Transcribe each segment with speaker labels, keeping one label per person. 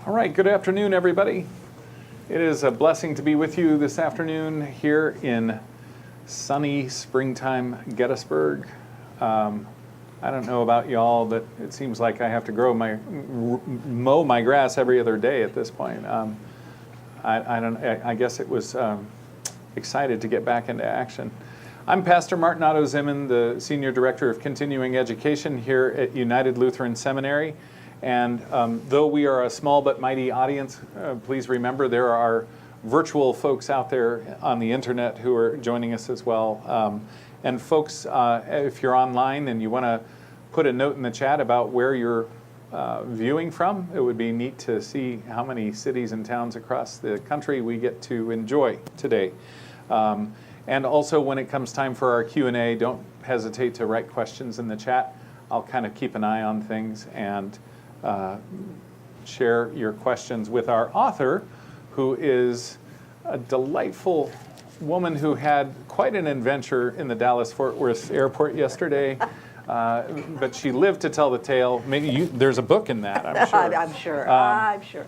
Speaker 1: All right, good afternoon, everybody. It is a blessing to be with you this afternoon here in sunny springtime Gettysburg. I don't know about y'all, but it seems like I have to mow my grass every other day at this point. I guess it was excited to get back into action. I'm Pastor Martin Otto Zimmern, the Senior Director of Continuing Education here at United Lutheran Seminary. And though we are a small but mighty audience, please remember there are virtual folks out there on the internet who are joining us as well. And folks, if you're online and you want to put a note in the chat about where you're viewing from, it would be neat to see how many cities and towns across the country we get to enjoy today. And also when it comes time for our Q&A, don't hesitate to write questions in the chat. I'll kind of keep an eye on things and share your questions with our author, who is a delightful woman who had quite an adventure in the Dallas-Fort Worth airport yesterday, but she lived to tell the tale. Maybe there's a book in that, I'm sure.
Speaker 2: I'm sure.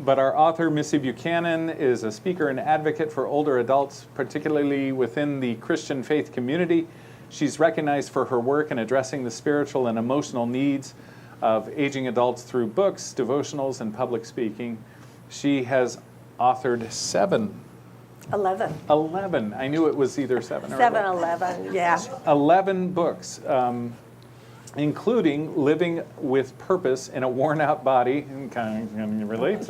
Speaker 1: But our author, Missy Buchanan, is a speaker and advocate for older adults, particularly within the Christian faith community. She's recognized for her work in addressing the spiritual and emotional needs of aging adults through books, devotionals, and public speaking. She has authored 11. I knew it was either 7 or
Speaker 2: 11, yeah.
Speaker 1: 11 books, including Living with Purpose in a Worn Out Body, and kind of relates,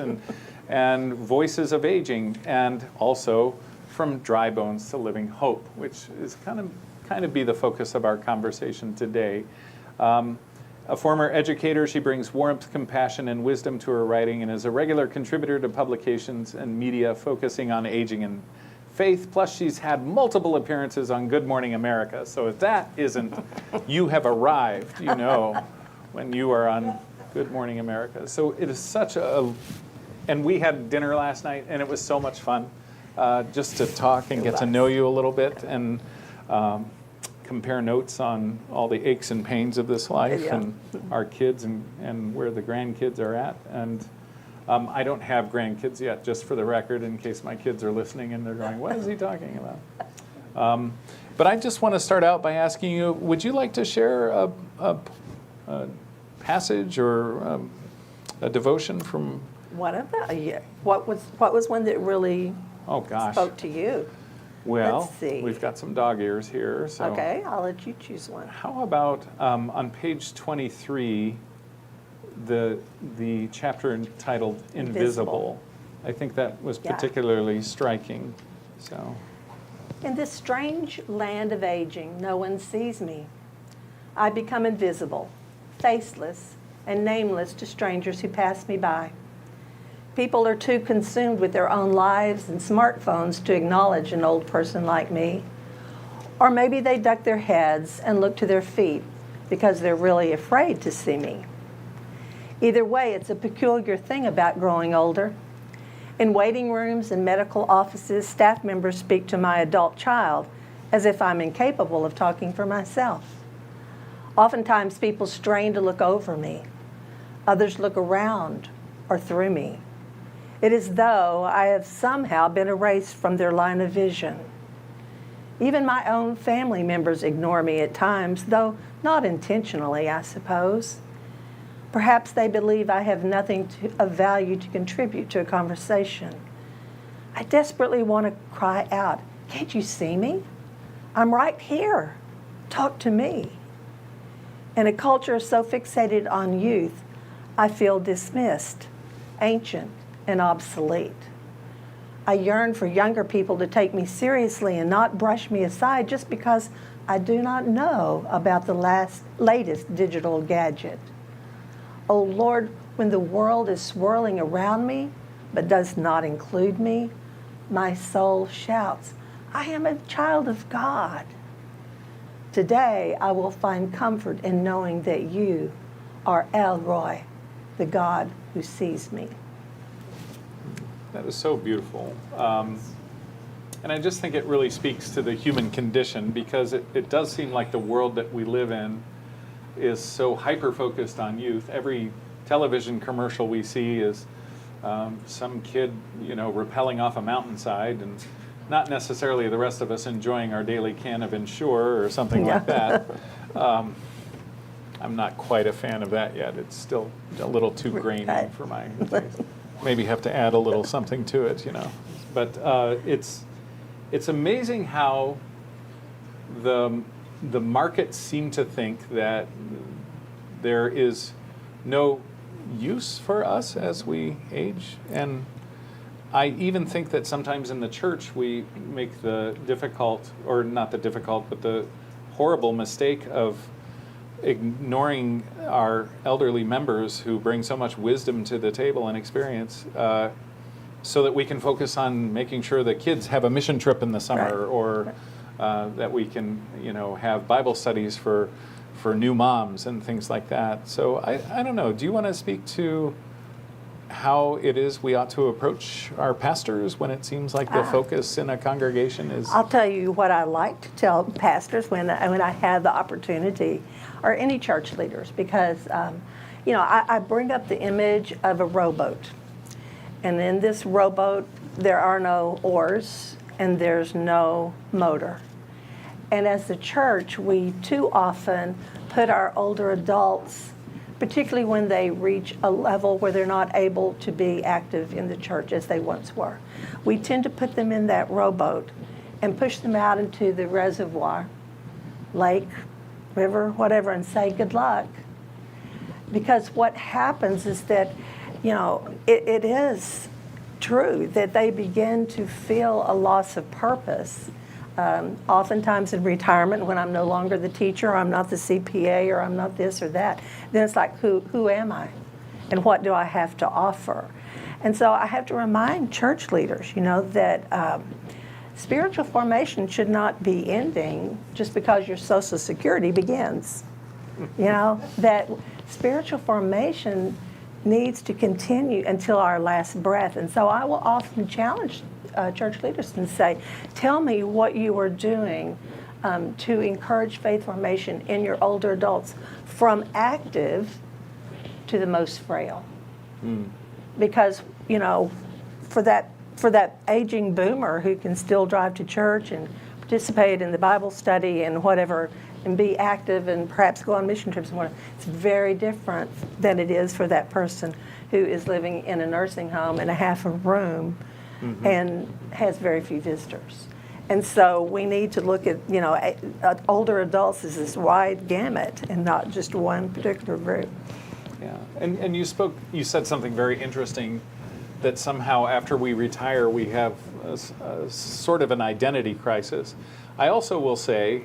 Speaker 1: and Voices of Aging, and also From Dry Bones to Living Hope, which is kind of be the focus of our conversation today. A former educator, she brings warmth, compassion, and wisdom to her writing and is a regular contributor to publications and media focusing on aging and faith. Plus, she's had multiple appearances on Good Morning America. So if that isn't, you have arrived, when you are on Good Morning America. So it is such and we had dinner last night, and it was so much fun just to talk and get to know you a little bit and compare notes on all the aches and pains of this life and our kids and where the grandkids are at. And I don't have grandkids yet, just for the record, in case my kids are listening and they're going, what is he talking about? But I just want to start out by asking you, would you like to share a passage or a devotion from...
Speaker 2: What was one that really spoke to you?
Speaker 1: Well,
Speaker 2: let's see.
Speaker 1: We've got some dog ears here. So
Speaker 2: okay, I'll let you choose one.
Speaker 1: How about on page 23, the chapter entitled Invisible. I think that was particularly striking. So,
Speaker 2: in this strange land of aging, no one sees me. I become invisible, faceless, and nameless to strangers who pass me by. People are too consumed with their own lives and smartphones to acknowledge an old person like me. Or maybe they duck their heads and look to their feet because they're really afraid to see me. Either way, it's a peculiar thing about growing older. In waiting rooms and medical offices, staff members speak to my adult child as if I'm incapable of talking for myself. Oftentimes, people strain to look over me. Others look around or through me. It is as though I have somehow been erased from their line of vision. Even my own family members ignore me at times, though not intentionally, I suppose. Perhaps they believe I have nothing of value to contribute to a conversation. I desperately want to cry out, "Can't you see me? I'm right here. Talk to me." In a culture so fixated on youth, I feel dismissed, ancient, and obsolete. I yearn for younger people to take me seriously and not brush me aside just because I do not know about the latest digital gadget. Oh Lord, when the world is swirling around me but does not include me, my soul shouts, I am a child of God. Today I will find comfort in knowing that you are El Roy, the God who sees me.
Speaker 1: That is so beautiful. And I just think it really speaks to the human condition, because it does seem like the world that we live in is so hyper-focused on youth. Every television commercial we see is some kid, rappelling off a mountainside, and not necessarily the rest of us enjoying our daily can of Ensure or something like that. I'm not quite a fan of that yet. It's still a little too grainy for my taste. Maybe have to add a little something to it, But it's amazing how the markets seem to think that there is no use for us as we age. And I even think that sometimes in the church we make the difficult, or not the difficult, but the horrible mistake of ignoring our elderly members who bring so much wisdom to the table and experience, so that we can focus on making sure the kids have a mission trip in the summer, or that we can, have Bible studies for new moms and things like that. So I don't know. Do you want to speak to how it is we ought to approach our pastors when it seems like the focus in a congregation is?
Speaker 2: I'll tell you what I like to tell pastors when I have the opportunity, or any church leaders, because I bring up the image of a rowboat, and in this rowboat there are no oars and there's no motor. And as the church, we too often put our older adults, particularly when they reach a level where they're not able to be active in the church as they once were, we tend to put them in that rowboat and push them out into the reservoir, lake, river, whatever, and say good luck. Because what happens is that, it is true that they begin to feel a loss of purpose. Oftentimes in retirement, when I'm no longer the teacher, or I'm not the CPA, or I'm not this or that, then it's like, who am I? And what do I have to offer? And so I have to remind church leaders, that spiritual formation should not be ending just because your Social Security begins. That spiritual formation needs to continue until our last breath. And so I will often challenge church leaders and say, tell me what you are doing to encourage faith formation in your older adults, from active to the most frail. Because, for that aging boomer who can still drive to church and participate in the Bible study and whatever, and be active and perhaps go on mission trips and whatever, it's very different than it is for that person who is living in a nursing home in a half a room and has very few visitors. And so we need to look at, older adults as this wide gamut and not just one particular group.
Speaker 1: Yeah, and you said something very interesting, that somehow after we retire we have a sort of an identity crisis. I also will say,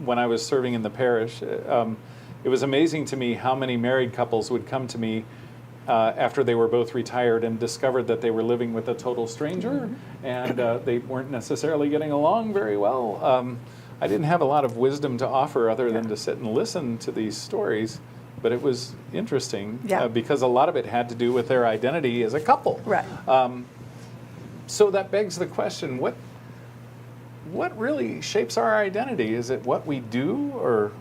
Speaker 1: when I was serving in the parish, it was amazing to me how many married couples would come to me after they were both retired and discovered that they were living with a total stranger, and they weren't necessarily getting along very well. I didn't have a lot of wisdom to offer other than to sit and listen to these stories, but it was interesting because a lot of it had to do with their identity as a couple.
Speaker 2: Right.
Speaker 1: So that begs the question, what really shapes our identity? Is it what we do, or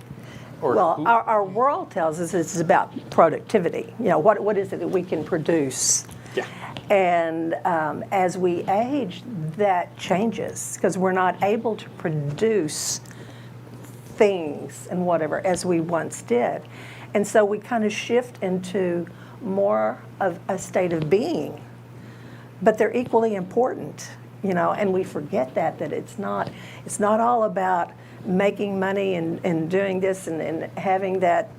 Speaker 2: well,
Speaker 1: who?
Speaker 2: Our world tells us it's about productivity. What is it that we can produce?
Speaker 1: Yeah.
Speaker 2: And as we age, that changes because we're not able to produce things and whatever as we once did. And so we kind of shift into more of a state of being. But they're equally important, and we forget that it's not all about making money and doing this and having that,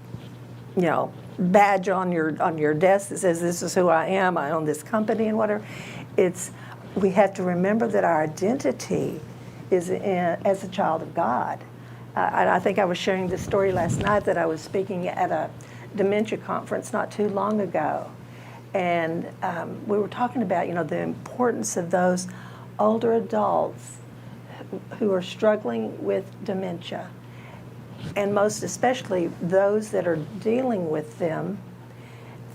Speaker 2: badge on your desk that says this is who I am, I own this company and whatever. We have to remember that our identity is as a child of God. I think I was sharing this story last night that I was speaking at a dementia conference not too long ago. And we were talking about, the importance of those older adults who are struggling with dementia, and most especially those that are dealing with them,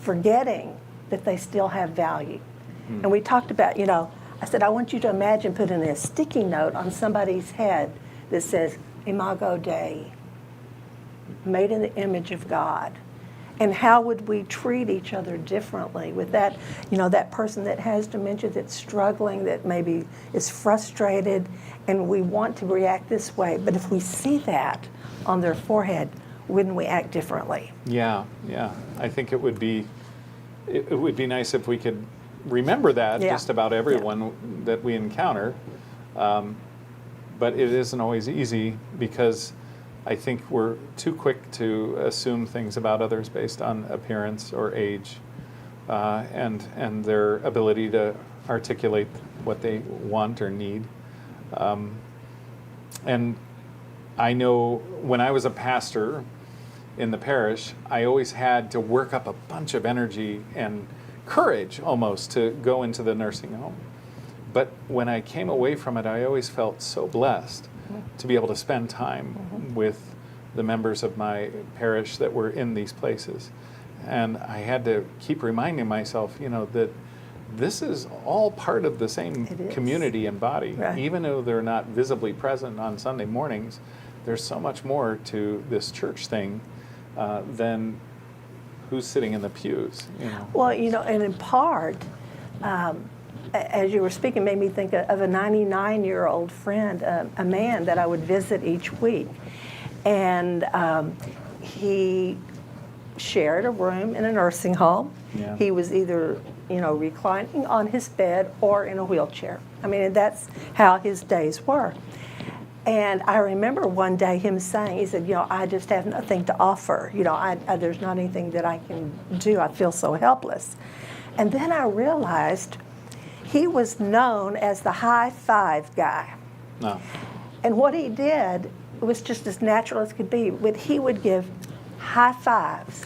Speaker 2: forgetting that they still have value. And we talked about, I said, I want you to imagine putting a sticky note on somebody's head that says, Imago Dei, made in the image of God. And how would we treat each other differently with that, that person that has dementia, that's struggling, that maybe is frustrated, and we want to react this way. But if we see that on their forehead, wouldn't we act differently?
Speaker 1: Yeah. I think it would be nice if we could remember that just about everyone that we encounter. But it isn't always easy, because I think we're too quick to assume things about others based on appearance or age, and their ability to articulate what they want or need. And I know when I was a pastor in the parish, I always had to work up a bunch of energy and courage almost to go into the nursing home. But when I came away from it, I always felt so blessed to be able to spend time with the members of my parish that were in these places. And I had to keep reminding myself, that this is all part of the same community and body. Right. Even though they're not visibly present on Sunday mornings, there's so much more to this church thing than who's sitting in the pews.
Speaker 2: Well, and in part, as you were speaking, made me think of a 99-year-old friend, a man that I would visit each week. And he shared a room in a nursing home. Yeah. He was either, reclining on his bed or in a wheelchair. I mean, that's how his days were. And I remember one day him saying, he said, I just have nothing to offer. There's not anything that I can do. I feel so helpless. And then I realized he was known as the high five guy. No. And what he did was just as natural as could be. He would give high fives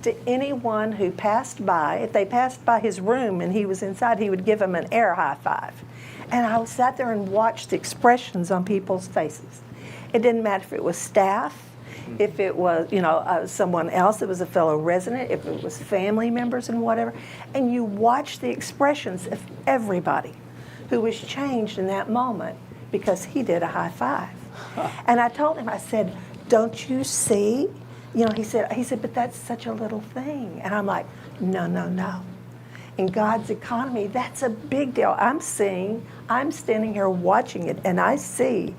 Speaker 2: to anyone who passed by. If they passed by his room and he was inside, he would give them an air high five. And I sat there and watched the expressions on people's faces. It didn't matter if it was staff, if it was, someone else that was a fellow resident, if it was family members and whatever. And you watch the expressions of everybody who was changed in that moment because he did a high five. And I told him, I said, don't you see? He said, but that's such a little thing. And I'm like, no. In God's economy, that's a big deal. I'm standing here watching it, and I see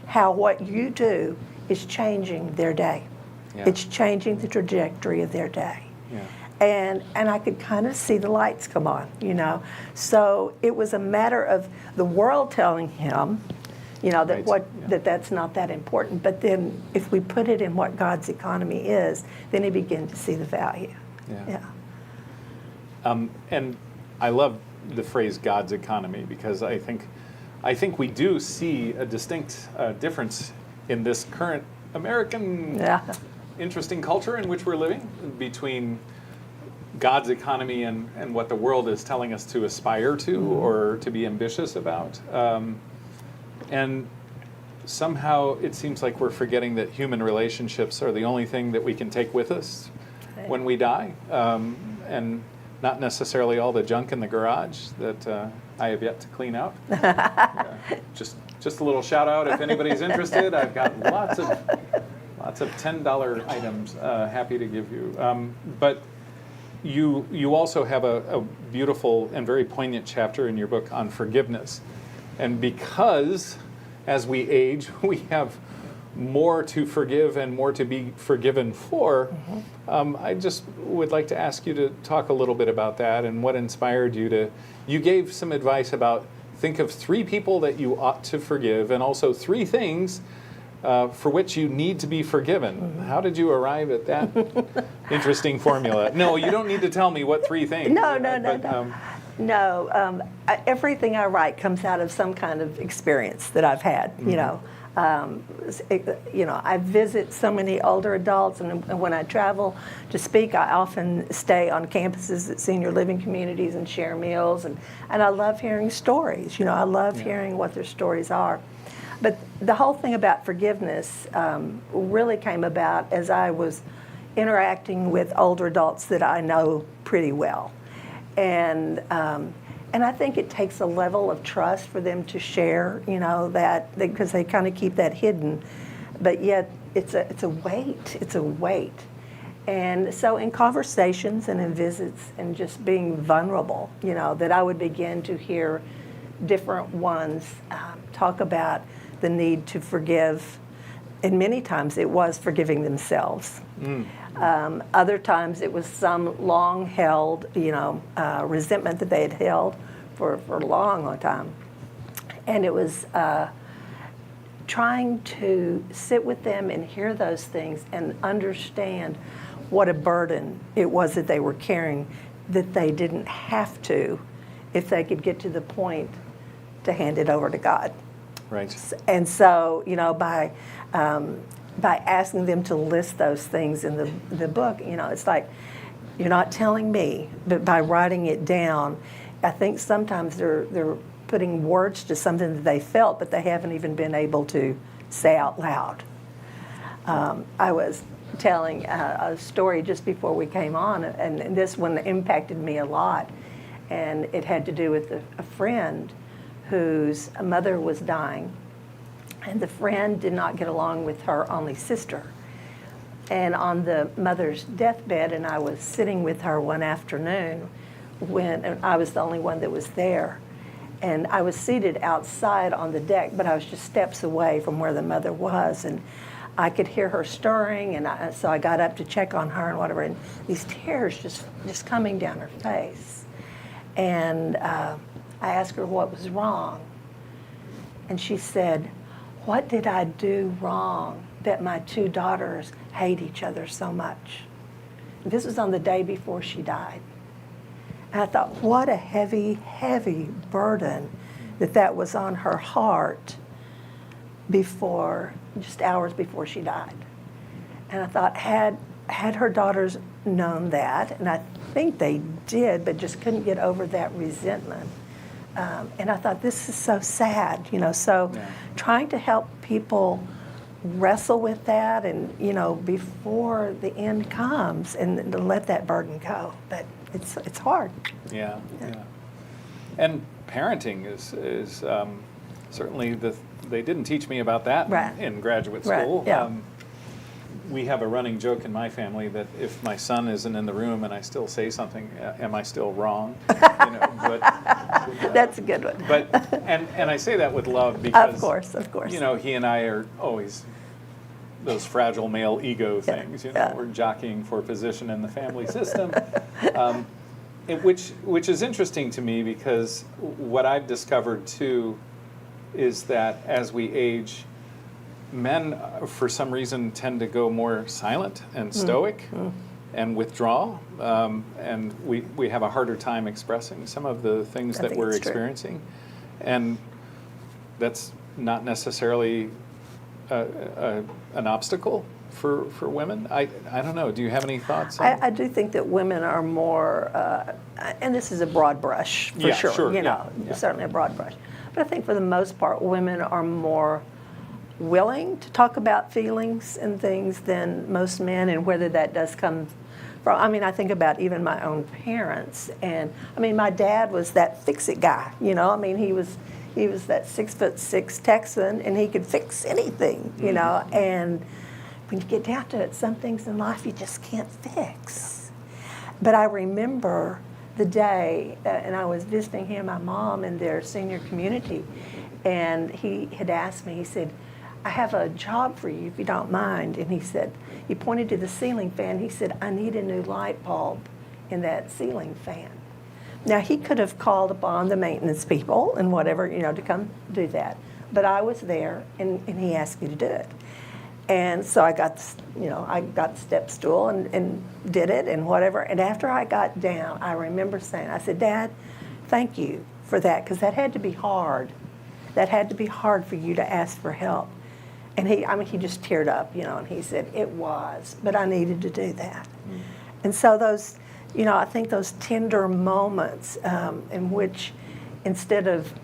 Speaker 2: how what you do is changing their day. Yeah. It's changing the trajectory of their day. Yeah. And I could kind of see the lights come on, So it was a matter of the world telling him, that's not that important. But then if we put it in what God's economy is, then he begin to see the value. Yeah.
Speaker 1: And I love the phrase God's economy, because I think we do see a distinct difference in this current American interesting culture in which we're living between God's economy and what the world is telling us to aspire to or to be ambitious about. And somehow it seems like we're forgetting that human relationships are the only thing that we can take with us when we die, and not necessarily all the junk in the garage that I have yet to clean out. Just a little shout out if anybody's interested. I've got lots of $10 items happy to give you. But you also have a beautiful and very poignant chapter in your book on forgiveness. And because as we age, we have more to forgive and more to be forgiven for, I just would like to ask you to talk a little bit about that and what inspired you you gave some advice about think of 3 people that you ought to forgive and also 3 things for which you need to be forgiven. How did you arrive at that interesting formula? No, you don't need to tell me what 3 things.
Speaker 2: No, everything I write comes out of some kind of experience that I've had, I visit so many older adults, and when I travel to speak, I often stay on campuses at senior living communities and share meals, and I love hearing stories. I love hearing what their stories are. But the whole thing about forgiveness really came about as I was interacting with older adults that I know pretty well. And I think it takes a level of trust for them to share, that because they kind of keep that hidden, but yet it's a weight. It's a weight, And so in conversations and in visits and just being vulnerable, that I would begin to hear different ones talk about the need to forgive. And many times it was forgiving themselves. Other times it was some long-held, resentment that they had held for a long, long time. And it was trying to sit with them and hear those things and understand what a burden it was that they were carrying, that they didn't have to if they could get to the point to hand it over to God.
Speaker 1: Right.
Speaker 2: And so, by asking them to list those things in the book, it's like, you're not telling me, but by writing it down, I think sometimes they're putting words to something that they felt, but they haven't even been able to say out loud. I was telling a story just before we came on, and this one impacted me a lot, and it had to do with a friend whose mother was dying, and the friend did not get along with her only sister. And on the mother's deathbed, and I was sitting with her one afternoon and I was the only one that was there. And I was seated outside on the deck, but I was just steps away from where the mother was. And I could hear her stirring, and so I got up to check on her and whatever, and these tears just coming down her face. And I asked her what was wrong. And she said, "What did I do wrong that my two daughters hate each other so much?" And this was on the day before she died. And I thought, what a heavy, heavy burden that was on her heart just hours before she died. And I thought, had her daughters known that, and I think they did, but just couldn't get over that resentment. And I thought, this is so sad, trying to help people wrestle with that and, before the end comes, and to let that burden go. But it's hard.
Speaker 1: Yeah. And parenting is certainly they didn't teach me about that
Speaker 2: Right.
Speaker 1: in graduate school.
Speaker 2: Right. Yeah.
Speaker 1: We have a running joke in my family that if my son isn't in the room and I still say something, am I still wrong?
Speaker 2: That's a good one.
Speaker 1: But and I say that with love because
Speaker 2: Of course.
Speaker 1: He and I are always those fragile male ego things. We're jockeying for position in the family system, which is interesting to me because what I've discovered too is that as we age, men, for some reason, tend to go more silent and stoic and withdraw, and we have a harder time expressing some of the things that we're experiencing. And that's not necessarily an obstacle for women. I don't know. Do you have any thoughts on
Speaker 2: I do think that women are more, and this is a broad brush for sure. Certainly a broad brush. But I think for the most part, women are more willing to talk about feelings and things than most men, and whether that does come from, I think about even my own parents, and my dad was that fix-it guy, he was that 6'6" Texan, and he could fix anything, and when you get down to it, some things in life you just can't fix. But I remember the day, and I was visiting him and my mom in their senior community, and he had asked me, he said, "I have a job for you if you don't mind." And he pointed to the ceiling fan. He said, "I need a new light bulb in that ceiling fan." Now, he could have called upon the maintenance people and whatever, to come do that. But I was there, and he asked me to do it. And so I got, the step stool and did it and whatever. And after I got down, I remember saying, I said, "Dad, thank you for that, because that had to be hard. That had to be hard for you to ask for help." And he just teared up, and he said, "It was, but I needed to do that." And so those, I think those tender moments in which, instead of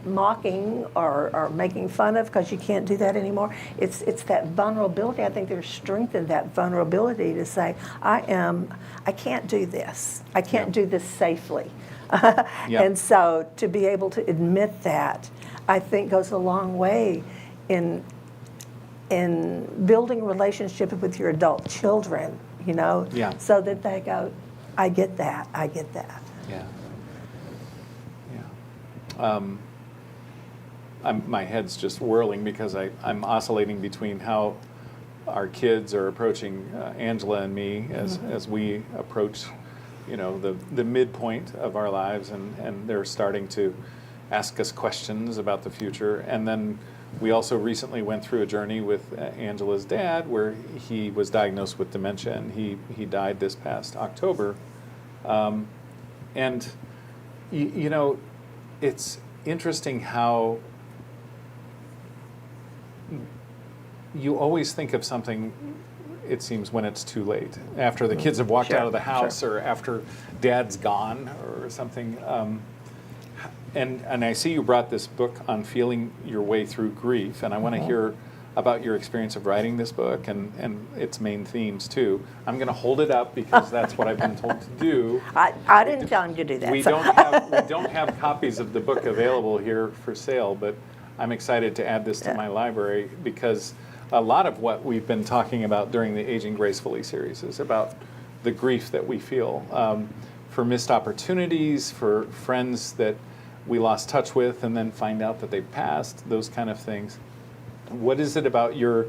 Speaker 2: mocking or making fun of, because you can't do that anymore, it's that vulnerability. I think there's strength in that vulnerability to say, I can't do this. I can't do this safely. And so to be able to admit that, I think goes a long way in in building a relationship with your adult children, you know,
Speaker 1: Yeah.
Speaker 2: so that they go, I get that, I get that.
Speaker 1: Yeah. Yeah. My head's just whirling because I'm oscillating between how our kids are approaching Angela and me as we approach, you know, the midpoint of our lives, and they're starting to ask us questions about the future. And then we also recently went through a journey with Angela's dad where he was diagnosed with dementia, and he died this past October. And, you know, it's interesting how you always think of something, it seems, when it's too late, after the kids have walked out of the house or after dad's gone or something. And I see you brought this book on feeling your way through grief, and I want to hear about your experience of writing this book and its main themes too. I'm going to hold it up because that's what I've been told to do.
Speaker 2: I didn't tell him to do that.
Speaker 1: We
Speaker 2: so.
Speaker 1: don't have copies of the book available here for sale, but I'm excited to add this to my library because a lot of what we've been talking about during the Aging Gracefully series is about the grief that we feel for missed opportunities, for friends that we lost touch with and then find out that they've passed, those kind of things. What is it about your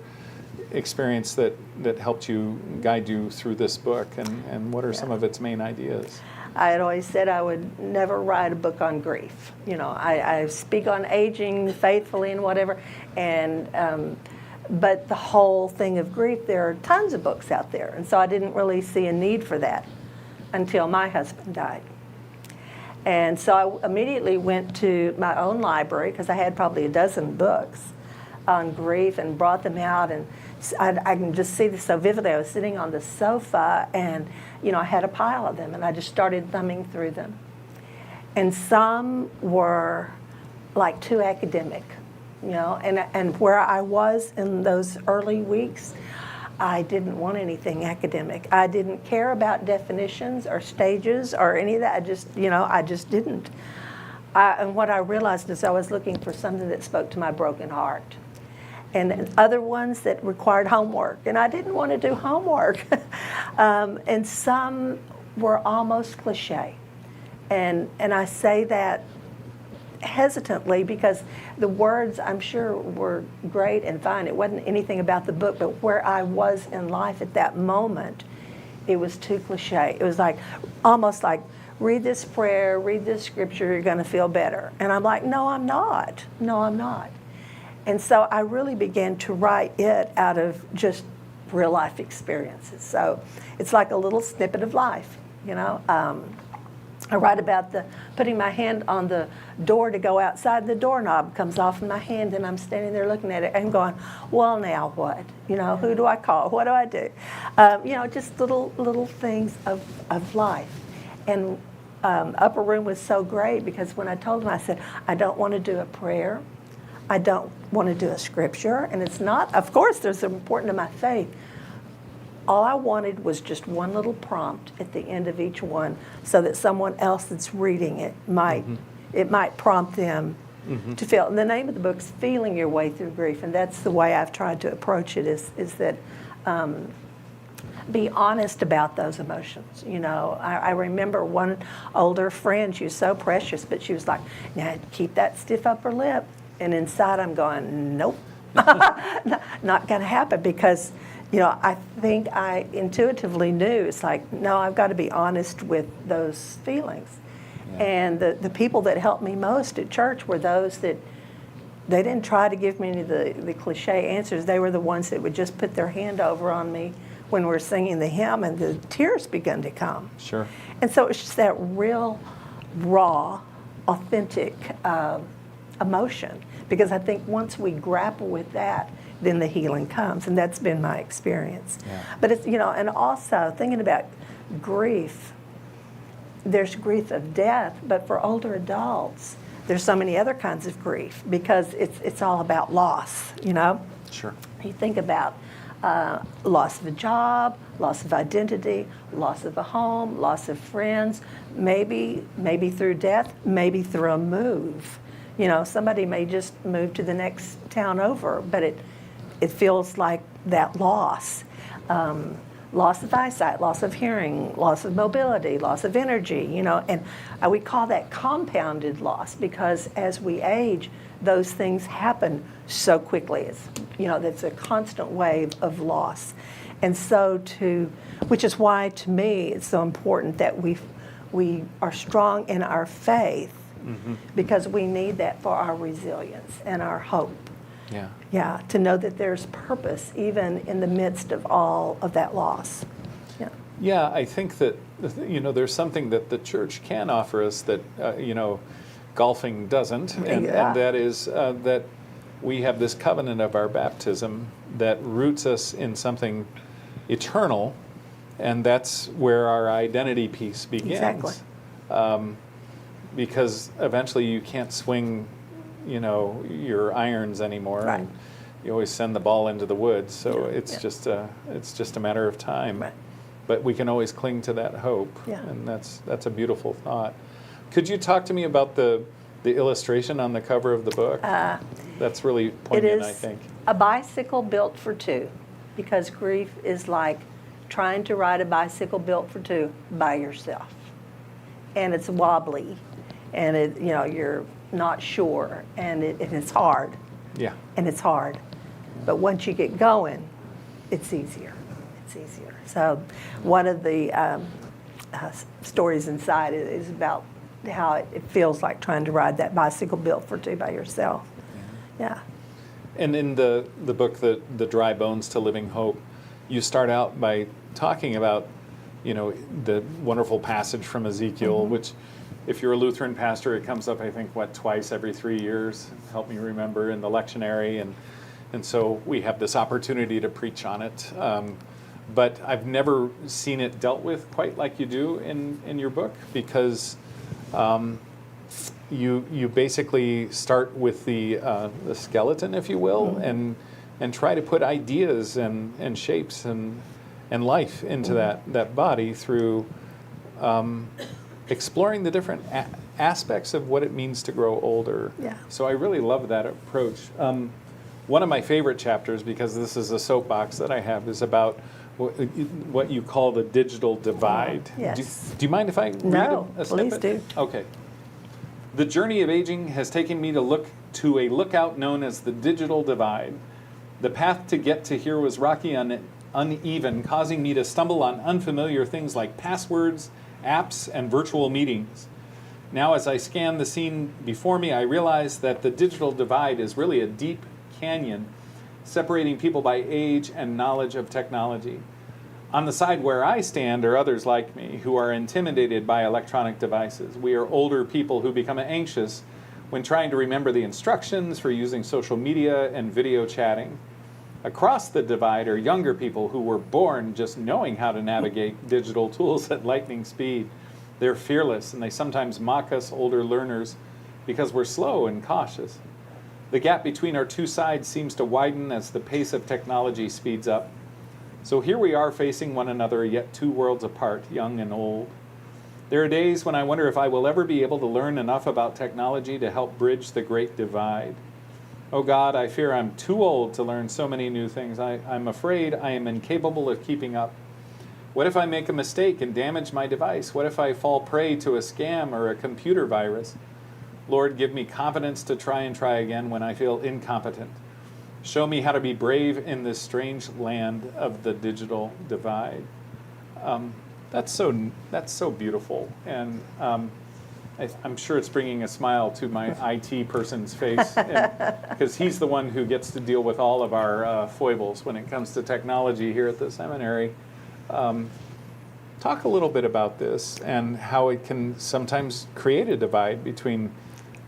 Speaker 1: experience that helped you, guide you through this book, and what are some of its main ideas?
Speaker 2: I had always said I would never write a book on grief. You know, I speak on aging faithfully and whatever, and but the whole thing of grief, there are tons of books out there, and so I didn't really see a need for that until my husband died. And so I immediately went to my own library because I had probably a dozen books on grief and brought them out, and I can just see this so vividly. I was sitting on the sofa and, you know, I had a pile of them and I just started thumbing through them. And some were like too academic, you know, and where I was in those early weeks, I didn't want anything academic. I didn't care about definitions or stages or any of that. I just didn't. And what I realized is I was looking for something that spoke to my broken heart. And other ones that required homework, and I didn't want to do homework. And some were almost cliche. And I say that hesitantly because the words, I'm sure, were great and fine. It wasn't anything about the book, but where I was in life at that moment, it was too cliche. It was like, almost like, read this prayer, read this scripture, you're going to feel better. And I'm like, no, I'm not. No, I'm not. And so I really began to write it out of just real life experiences. So it's like a little snippet of life, you know. I write about putting my hand on the door to go outside, the doorknob comes off in my hand, and I'm standing there looking at it and going, well, now what? You know, who do I call? What do I do? You know, just little things of life. And Upper Room was so great because when I told them, I said, I don't want to do a prayer. I don't want to do a scripture. And it's not, of course, there's important to my faith. All I wanted was just one little prompt at the end of each one so that someone else that's reading it might prompt them to feel. And the name of the book is Feeling Your Way Through Grief, and that's the way I've tried to approach it is that be honest about those emotions. You know, I remember one older friend, she was so precious, but she was like, now keep that stiff upper lip. And inside I'm going, nope, not going to happen because, you know, I think I intuitively knew it's like, no, I've got to be honest with those feelings. Yeah. And the people that helped me most at church were those that they didn't try to give me any of the cliche answers. They were the ones that would just put their hand over on me when we're singing the hymn and the tears began to come.
Speaker 1: Sure.
Speaker 2: And so it's just that real, raw, authentic emotion. Because I think once we grapple with that, then the healing comes, and that's been my experience. Yeah. But it's, you know, and also thinking about grief, there's grief of death, but for older adults, there's so many other kinds of grief because it's all about loss, you know?
Speaker 1: Sure.
Speaker 2: You think about loss of a job, loss of identity, loss of a home, loss of friends, maybe through death, maybe through a move. You know, somebody may just move to the next town over, but it feels like that loss. Loss of eyesight, loss of hearing, loss of mobility, loss of energy, and we call that compounded loss because as we age, those things happen so quickly. It's a constant wave of loss. And so which is why to me it's so important that we are strong in our faith because we need that for our resilience and our hope. Yeah, to know that there's purpose even in the midst of all of that loss.
Speaker 1: Yeah, I think that, there's something that the church can offer us that, golfing doesn't, and that is that we have this covenant of our baptism that roots us in something eternal, and that's where our identity piece begins.
Speaker 2: Exactly.
Speaker 1: Because eventually you can't swing your irons anymore,
Speaker 2: right.
Speaker 1: and you always send the ball into the woods. So it's just a matter of time.
Speaker 2: Right.
Speaker 1: But we can always cling to that hope, and that's a beautiful thought. Could you talk to me about the illustration on the cover of the book? That's really poignant, I think.
Speaker 2: A bicycle built for two, because grief is like trying to ride a bicycle built for two by yourself, and it's wobbly, and you're not sure, and it's hard.
Speaker 1: Yeah.
Speaker 2: And it's hard. But once you get going, it's easier. It's easier. So one of the stories inside is about how it feels like trying to ride that bicycle built for two by yourself. Yeah.
Speaker 1: And in the book, the Dry Bones to Living Hope, you start out by talking about, the wonderful passage from Ezekiel, which, if you're a Lutheran pastor, it comes up, I think, twice every 3 years. Help me remember, in the lectionary, and so we have this opportunity to preach on it. But I've never seen it dealt with quite like you do in your book, because you basically start with the skeleton, if you will, and try to put ideas and shapes and life into that body through exploring the different aspects of what it means to grow older.
Speaker 2: Yeah.
Speaker 1: So I really love that approach. One of my favorite chapters, because this is a soapbox that I have, is about what you call the digital divide.
Speaker 2: Yes.
Speaker 1: Do you mind if I read a snippet?
Speaker 2: Please do.
Speaker 1: Okay. The journey of aging has taken me to a lookout known as the digital divide. The path to get to here was rocky and uneven, causing me to stumble on unfamiliar things like passwords, apps, and virtual meetings. Now, as I scan the scene before me, I realize that the digital divide is really a deep canyon separating people by age and knowledge of technology. On the side where I stand are others like me who are intimidated by electronic devices. We are older people who become anxious when trying to remember the instructions for using social media and video chatting. Across the divide are younger people who were born just knowing how to navigate digital tools at lightning speed. They're fearless, and they sometimes mock us older learners because we're slow and cautious. The gap between our two sides seems to widen as the pace of technology speeds up. So here we are facing one another, yet two worlds apart, young and old. There are days when I wonder if I will ever be able to learn enough about technology to help bridge the great divide. Oh God, I fear I'm too old to learn so many new things. I'm afraid I am incapable of keeping up. What if I make a mistake and damage my device? What if I fall prey to a scam or a computer virus? Lord, give me confidence to try again when I feel incompetent. Show me how to be brave in this strange land of the digital divide. That's so beautiful, and I'm sure it's bringing a smile to my IT person's face, because he's the one who gets to deal with all of our foibles when it comes to technology here at the seminary. Talk a little bit about this and how it can sometimes create a divide between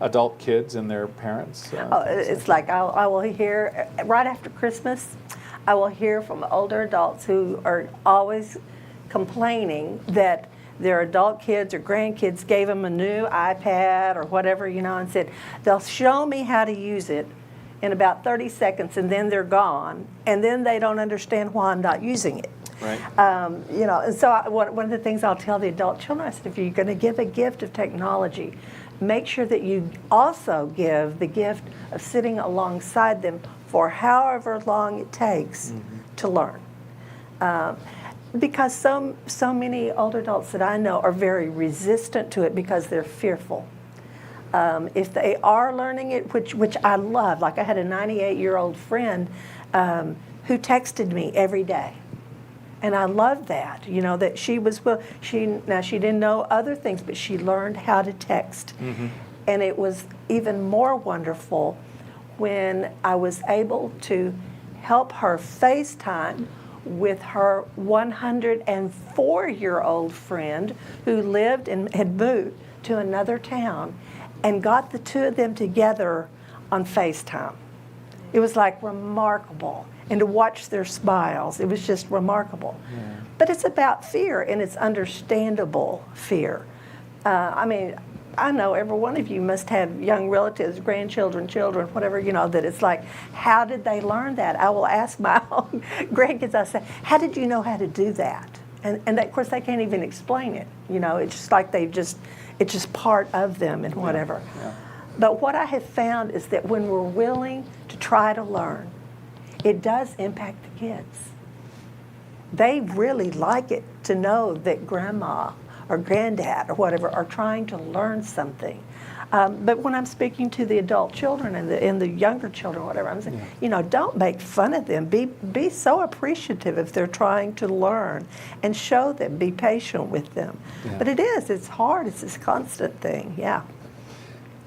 Speaker 1: adult kids and their parents.
Speaker 2: It's like I will hear, right after Christmas, I will hear from older adults who are always complaining that their adult kids or grandkids gave them a new iPad or whatever, and said, they'll show me how to use it in about 30 seconds and then they're gone, and then they don't understand why I'm not using it.
Speaker 1: Right.
Speaker 2: And so one of the things I'll tell the adult children, I said, if you're going to give a gift of technology, make sure that you also give the gift of sitting alongside them for however long it takes to learn. Because so many older adults that I know are very resistant to it because they're fearful. If they are learning it, which I love, like I had a 98-year-old friend who texted me every day. And I loved that, you know, that she was, well, she didn't know other things, but she learned how to text. And it was even more wonderful when I was able to help her FaceTime with her 104-year-old friend who lived and had moved to another town, and got the two of them together on FaceTime. It was like remarkable. And to watch their smiles, it was just remarkable. But it's about fear, and it's understandable fear. I mean, I know every one of you must have young relatives, grandchildren, children, whatever, you know, that it's like, how did they learn that? I will ask my own grandkids, I say, how did you know how to do that? And of course, they can't even explain it. You know, it's just like it's just part of them and whatever. But what I have found is that when we're willing to try to learn, it does impact the kids. They really like it to know that grandma or granddad or whatever are trying to learn something. But when I'm speaking to the adult children and the younger children, whatever, I'm saying, you know, don't make fun of them. Be so appreciative if they're trying to learn, and show them. Be patient with them. But it's hard. It's this constant thing.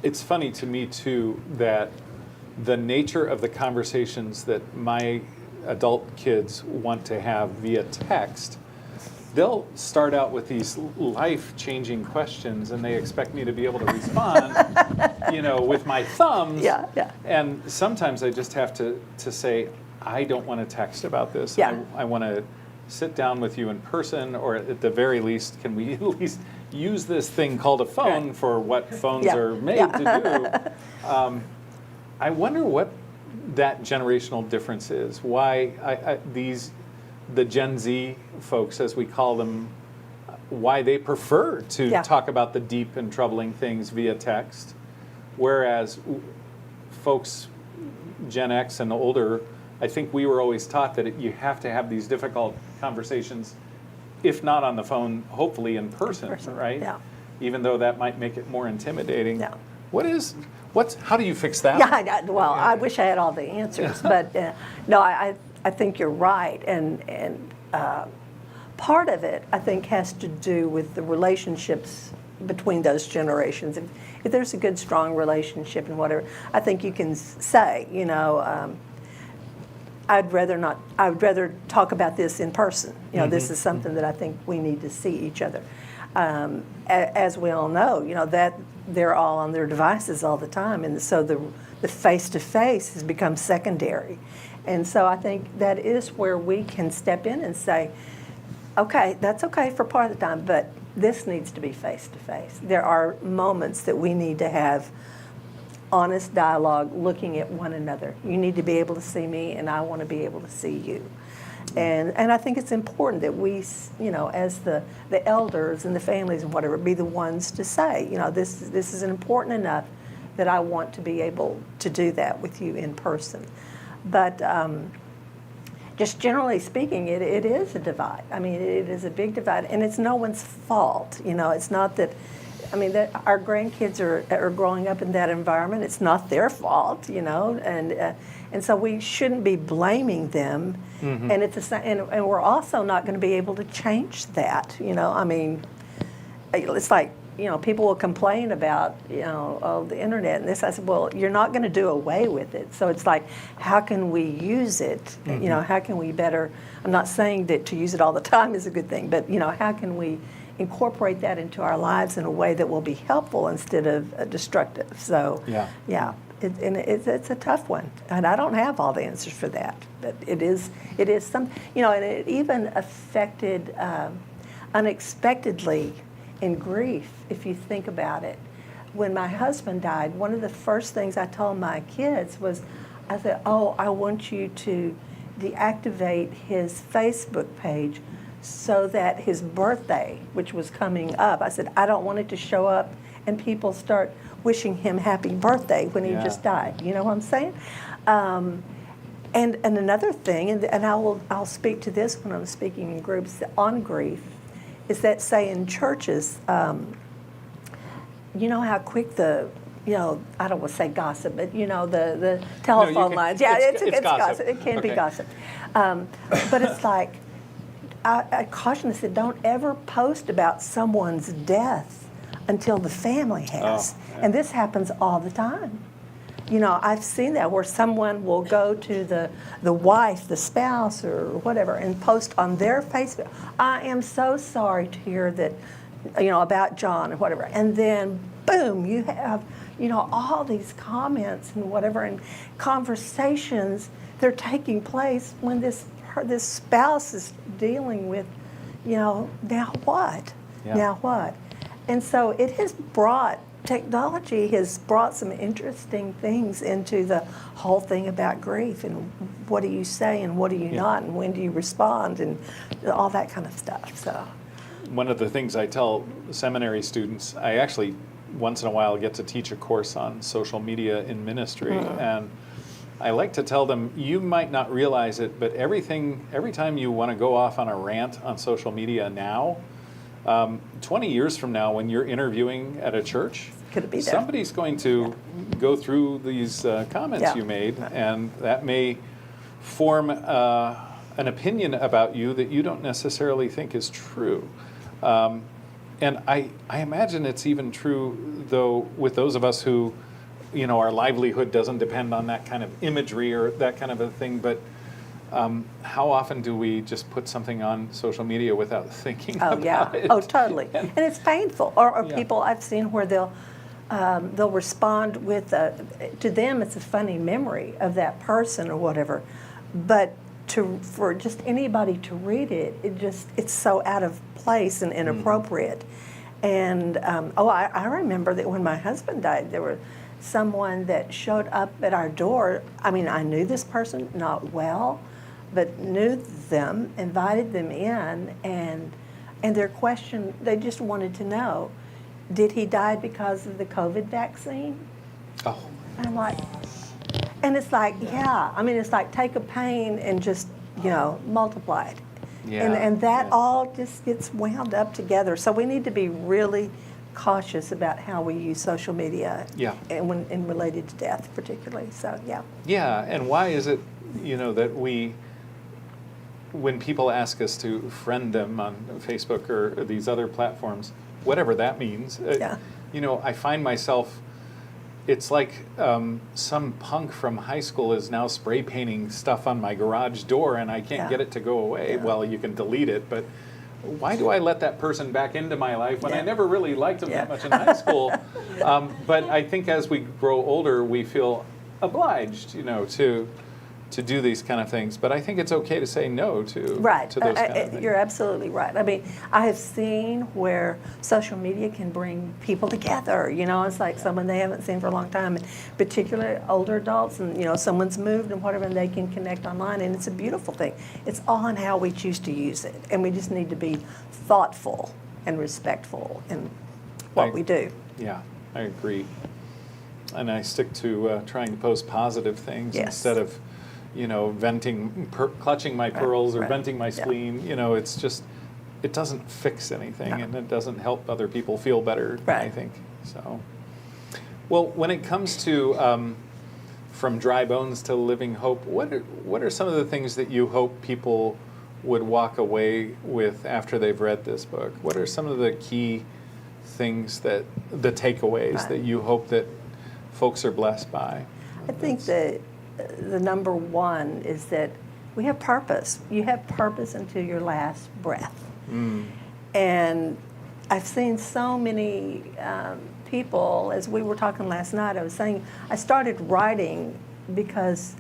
Speaker 1: It's funny to me too that the nature of the conversations that my adult kids want to have via text, they'll start out with these life-changing questions, and they expect me to be able to respond, you know, with my thumbs. And sometimes I just have to say, I don't want to text about this. I want to sit down with you in person, or at the very least, can we at least use this thing called a phone for what phones are made to do? I wonder what that generational difference is. Why the Gen Z folks, as we call them, why they prefer to talk about the deep and troubling things via text, whereas folks Gen X and older, I think we were always taught that you have to have these difficult conversations, if not on the phone, hopefully in person. Right? Even though that might make it more intimidating. How do you fix that?
Speaker 2: I wish I had all the answers, but no, I think you're right, and part of it, I think, has to do with the relationships between those generations. If there's a good, strong relationship and whatever, I think you can say, you know, I would rather talk about this in person. You know, this is something that I think we need to see each other. As we all know, you know, that they're all on their devices all the time, and so the face-to-face has become secondary. And so I think that is where we can step in and say, okay, that's okay for part of the time, but this needs to be face-to-face. There are moments that we need to have honest dialogue, looking at one another. You need to be able to see me, and I want to be able to see you. And I think it's important that we, you know, as the elders and the families and whatever, be the ones to say, you know, this is important enough that I want to be able to do that with you in person. But just generally speaking, it is a divide. I mean, it is a big divide, and it's no one's fault. You know, it's not that, I mean, that our grandkids are growing up in that environment. It's not their fault, you know, and so we shouldn't be blaming them. And and we're also not going to be able to change that. You know, I mean, it's like, you know, people will complain about, you know, the internet and this. I said, well, you're not going to do away with it. So it's like, how can we use it? You know, how can we better? I'm not saying that to use it all the time is a good thing, but you know, how can we incorporate that into our lives in a way that will be helpful instead of destructive? So it's a tough one, and I don't have all the answers for that. But it is some, you know, and it even affected unexpectedly in grief, if you think about it. When my husband died, one of the first things I told my kids was, I said, oh, I want you to deactivate his Facebook page so that his birthday, which was coming up, I said, I don't want it to show up and people start wishing him happy birthday when he just died. You know what I'm saying? And another thing, and I'll speak to this when I'm speaking in groups on grief, is that, say, in churches, you know how quick I don't want to say gossip, but the telephone lines. Yeah, it's gossip. It can be gossip. But it's like, I caution this, that don't ever post about someone's death until the family has.
Speaker 1: Oh, yeah.
Speaker 2: And this happens all the time. I've seen that where someone will go to the wife, the spouse, or whatever, and post on their Facebook, I am so sorry to hear that, about John or whatever. And then, boom, you have, all these comments and whatever, and conversations, they're taking place when this spouse is dealing with, now what?
Speaker 1: Yeah.
Speaker 2: Now what? And so technology has brought some interesting things into the whole thing about grief, and what do you say and what do you not, and when do you respond, and all that kind of stuff. So
Speaker 1: one of the things I tell seminary students, I actually once in a while get to teach a course on social media in ministry, and I like to tell them, you might not realize it, but every time you want to go off on a rant on social media now, 20 years from now, when you're interviewing at a church, somebody's going to go through these comments you made, and that may form an opinion about you that you don't necessarily think is true. And I imagine it's even true, though, with those of us who, our livelihood doesn't depend on that kind of imagery or that kind of a thing, but how often do we just put something on social media without thinking about it?
Speaker 2: Oh, totally. And it's painful. Or people I've seen where they'll respond with, to them it's a funny memory of that person or whatever, but for just anybody to read it, it's so out of place and inappropriate. And I remember that when my husband died, there was someone that showed up at our door. I mean, I knew this person not well, but knew them, invited them in, and their question, they just wanted to know, did he die because of the COVID vaccine?
Speaker 1: Oh.
Speaker 2: And I'm like, and it's like, it's like take a pain and just, multiply it.
Speaker 1: Yeah.
Speaker 2: And that all just gets wound up together. So we need to be really cautious about how we use social media, and related to death particularly. So
Speaker 1: Yeah, and why is it, that when people ask us to friend them on Facebook or these other platforms, whatever that means, I find myself, it's like some punk from high school is now spray painting stuff on my garage door, and I can't get it to go away. Yeah. Well, you can delete it, but why do I let that person back into my life when I never really liked them that much in high school? But I think as we grow older, we feel obliged, to do these kind of things. But I think it's okay to say no to those kind of things.
Speaker 2: You're absolutely right. I mean, I have seen where social media can bring people together. It's like someone they haven't seen for a long time, and particularly older adults, and someone's moved and whatever, and they can connect online, and it's a beautiful thing. It's all on how we choose to use it, and we just need to be thoughtful and respectful in what we do.
Speaker 1: Yeah, I agree. And I stick to trying to post positive things instead of venting, clutching my pearls or venting my spleen. It's just, it doesn't fix anything, and it doesn't help other people feel better, I think. So, well, when it comes to From Dry Bones to Living Hope, what are some of the things that you hope people would walk away with after they've read this book? What are some of the key things the takeaways that you hope that folks are blessed by?
Speaker 2: I think that the number one is that we have purpose. You have purpose until your last breath. And I've seen so many people, as we were talking last night, I was saying, I started writing because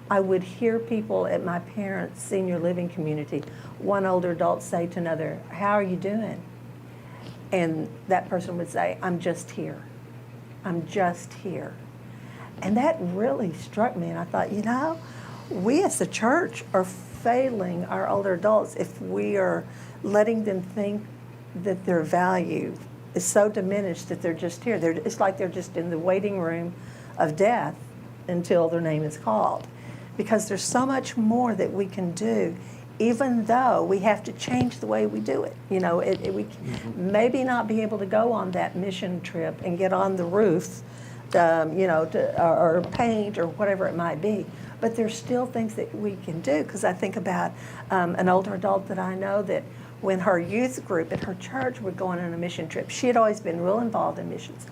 Speaker 2: I would hear people at my parents' senior living community, one older adult say to another, how are you doing? And that person would say, I'm just here. I'm just here. And that really struck me, and I thought, we as a church are failing our older adults if we are letting them think that their value is so diminished that they're just here. It's like they're just in the waiting room of death until their name is called. because there's so much more that we can do, even though we have to change the way we do it. We maybe not be able to go on that mission trip and get on the roof, or paint or whatever it might be. But there's still things that we can do, because I think about an older adult that I know that when her youth group at her church would go on a mission trip, she had always been real involved in missions.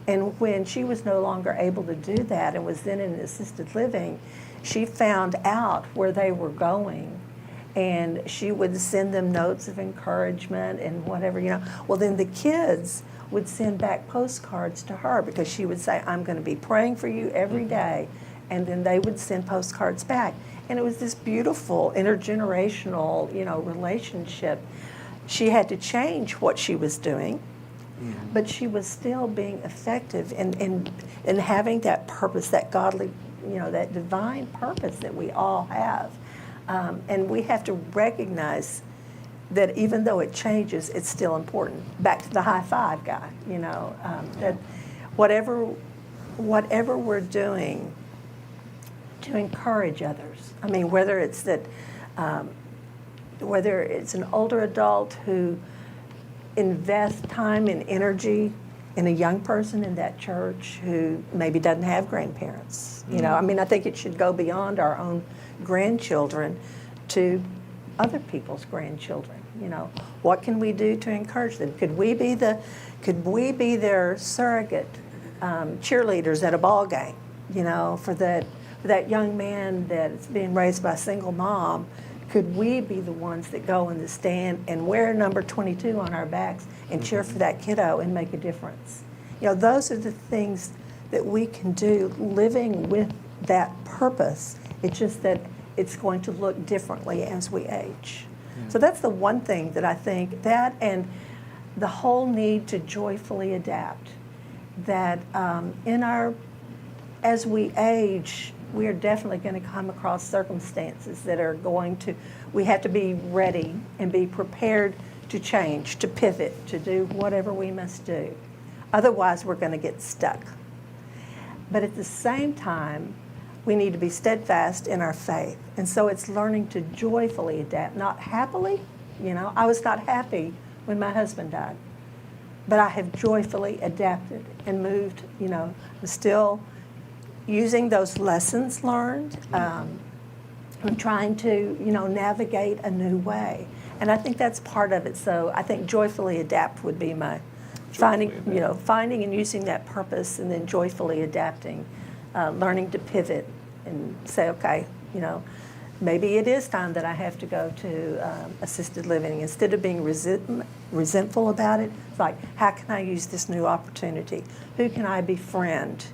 Speaker 2: And when she was no longer able to do that and was then in assisted living, she found out where they were going, and she would send them notes of encouragement and whatever, Well, then the kids would send back postcards to her, because she would say, I'm going to be praying for you every day. And then they would send postcards back. And it was this beautiful intergenerational, relationship. She had to change what she was doing, but she was still being effective in having that purpose, that godly, that divine purpose that we all have. And we have to recognize that even though it changes, it's still important. Back to the high five guy, that whatever we're doing to encourage others. I mean, whether it's an older adult who invests time and energy in a young person in that church who maybe doesn't have grandparents. I think it should go beyond our own grandchildren to other people's grandchildren. What can we do to encourage them? Could we be their surrogate cheerleaders at a ball game? For that young man that's being raised by a single mom, could we be the ones that go in the stand and wear number 22 on our backs and cheer for that kiddo and make a difference? Those are the things that we can do living with that purpose. It's just that it's going to look differently as we age. So that's the one thing that I think, that and the whole need to joyfully adapt, that as we age, we are definitely going to come across circumstances that are we have to be ready and be prepared to change, to pivot, to do whatever we must do. Otherwise, we're going to get stuck. But at the same time, we need to be steadfast in our faith. And so it's learning to joyfully adapt, not happily. I was not happy when my husband died, but I have joyfully adapted and moved, I'm still using those lessons learned. I'm trying to, navigate a new way. And I think that's part of it. So I think joyfully adapt would be my finding and using that purpose, and then joyfully adapting, learning to pivot and say, okay, maybe it is time that I have to go to assisted living. Instead of being resentful about it, it's like, how can I use this new opportunity? Who can I befriend?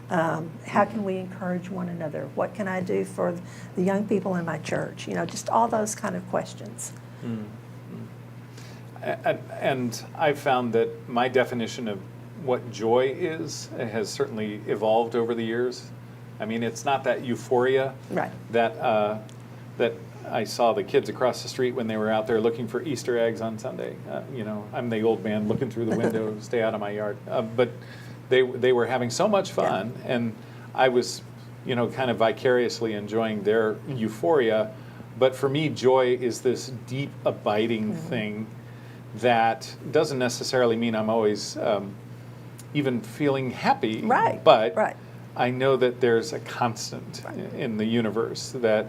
Speaker 2: How can we encourage one another? What can I do for the young people in my church? Just all those kind of questions.
Speaker 1: And I've found that my definition of what joy is has certainly evolved over the years. I mean, it's not that euphoria that I saw the kids across the street when they were out there looking for Easter eggs on Sunday. I'm the old man looking through the window, stay out of my yard. But they were having so much fun, and I was, kind of vicariously enjoying their euphoria. But for me, joy is this deep, abiding thing that doesn't necessarily mean I'm always even feeling happy. But I know that there's a constant in the universe, that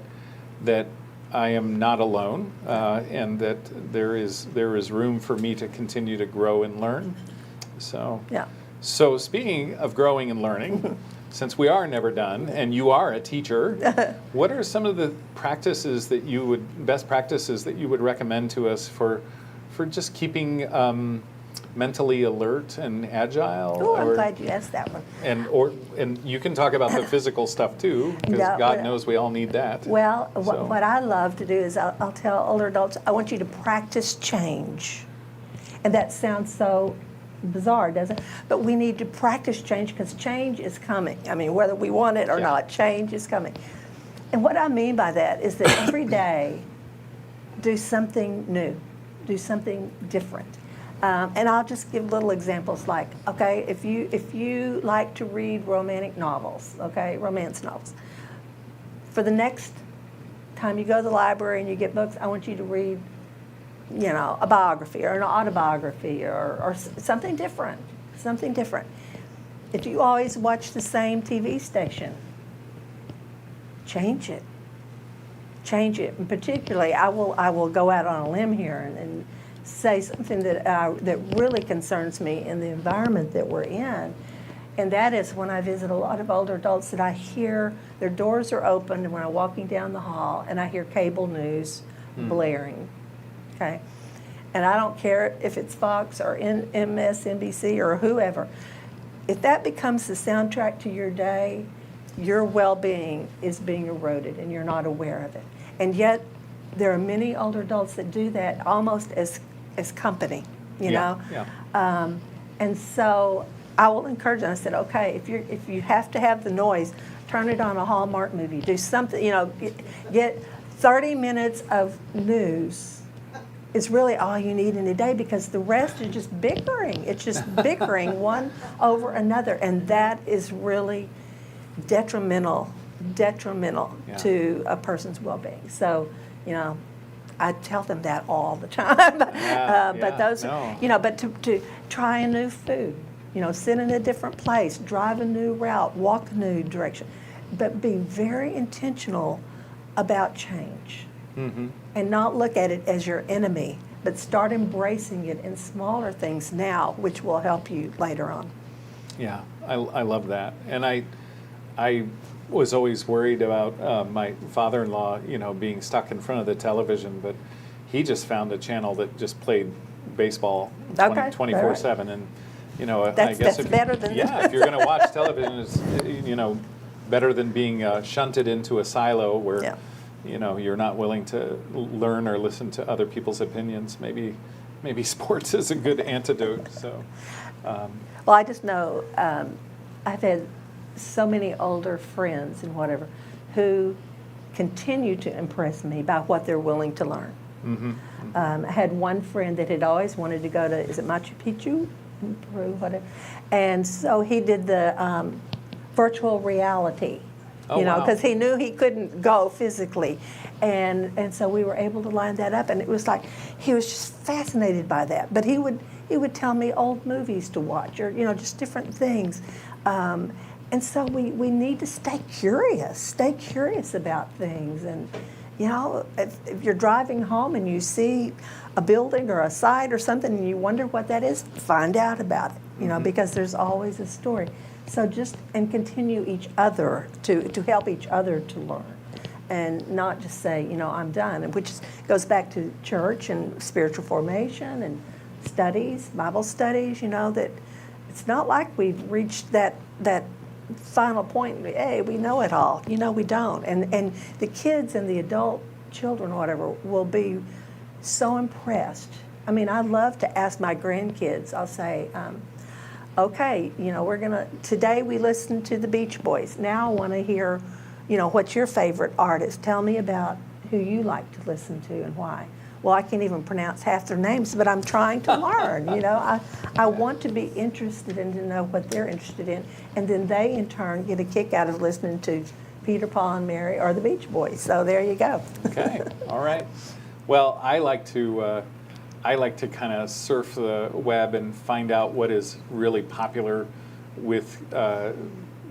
Speaker 1: I am not alone, and that there is room for me to continue to grow and learn. So speaking of growing and learning, since we are never done, and you are a teacher, what are some of the best practices that you would recommend to us for just keeping mentally alert and agile?
Speaker 2: Oh, I'm glad you asked that one.
Speaker 1: And you can talk about the physical stuff too, because God knows we all need that.
Speaker 2: Well, what I love to do is I'll tell older adults, I want you to practice change. And that sounds so bizarre, doesn't it? But we need to practice change, because change is coming. I mean, whether we want it or not, change is coming. And what I mean by that is that every day, do something new, do something different. And I'll just give little examples, like, okay, if you like to read romantic novels, okay, romance novels, for the next time you go to the library and you get books, I want you to read, you know, a biography or an autobiography or something different, something different. If you always watch the same TV station, change it. Change it. And particularly, I will go out on a limb here and say something that really concerns me in the environment that we're in. And that is when I visit a lot of older adults that I hear their doors are open when I'm walking down the hall and I hear cable news blaring. Okay? And I don't care if it's Fox or MSNBC or whoever. If that becomes the soundtrack to your day, your well-being is being eroded and you're not aware of it. And yet, there are many older adults that do that almost as company, you know?
Speaker 1: Yeah.
Speaker 2: And so I will encourage them. I said, okay, if you have to have the noise, turn it on a Hallmark movie. Do something, you know, get 30 minutes of news is really all you need in a day because the rest is just bickering. It's just bickering one over another. And that is really detrimental to a person's well-being. So, you know, I tell them that all the time. But those, you know, but to try a new food, you know, sit in a different place, drive a new route, walk a new direction, but be very intentional about change and not look at it as your enemy, but start embracing it in smaller things now, which will help you later on.
Speaker 1: Yeah, I love that. And I was always worried about my father-in-law, you know, being stuck in front of the television, but he just found a channel that just played baseball 24/7, and you know, I guess
Speaker 2: that's better than
Speaker 1: if you're going to watch television, it's, you know, better than being shunted into a silo where you know you're not willing to learn or listen to other people's opinions. Maybe sports is a good antidote. So,
Speaker 2: well, I just know I've had so many older friends and whatever who continue to impress me by what they're willing to learn. I had one friend that had always wanted to go to, is it Machu Picchu? Peru, whatever. And so he did the virtual reality, you know, because he knew he couldn't go physically. And so we were able to line that up. And it was like, he was just fascinated by that. But he would tell me old movies to watch or, you know, just different things. And so we need to stay curious about things. And, you know, if you're driving home and you see a building or a site or something and you wonder what that is, find out about it, you know, because there's always a story. So and continue each other to help each other to learn and not just say, you know, I'm done, and which goes back to church and spiritual formation and studies, Bible studies, you know, that it's not like we've reached that final point, hey, we know it all. You know, we don't. And the kids and the adult children or whatever will be so impressed. I mean, I love to ask my grandkids, I'll say, okay, you know, today we listened to the Beach Boys. Now I want to hear, you know, what's your favorite artist? Tell me about who you like to listen to and why. Well, I can't even pronounce half their names, but I'm trying to learn, you know. I want to be interested and to know what they're interested in. And then they, in turn, get a kick out of listening to Peter, Paul, and Mary or the Beach Boys. So there you go.
Speaker 1: Okay, all right. Well, I like to kind of surf the web and find out what is really popular with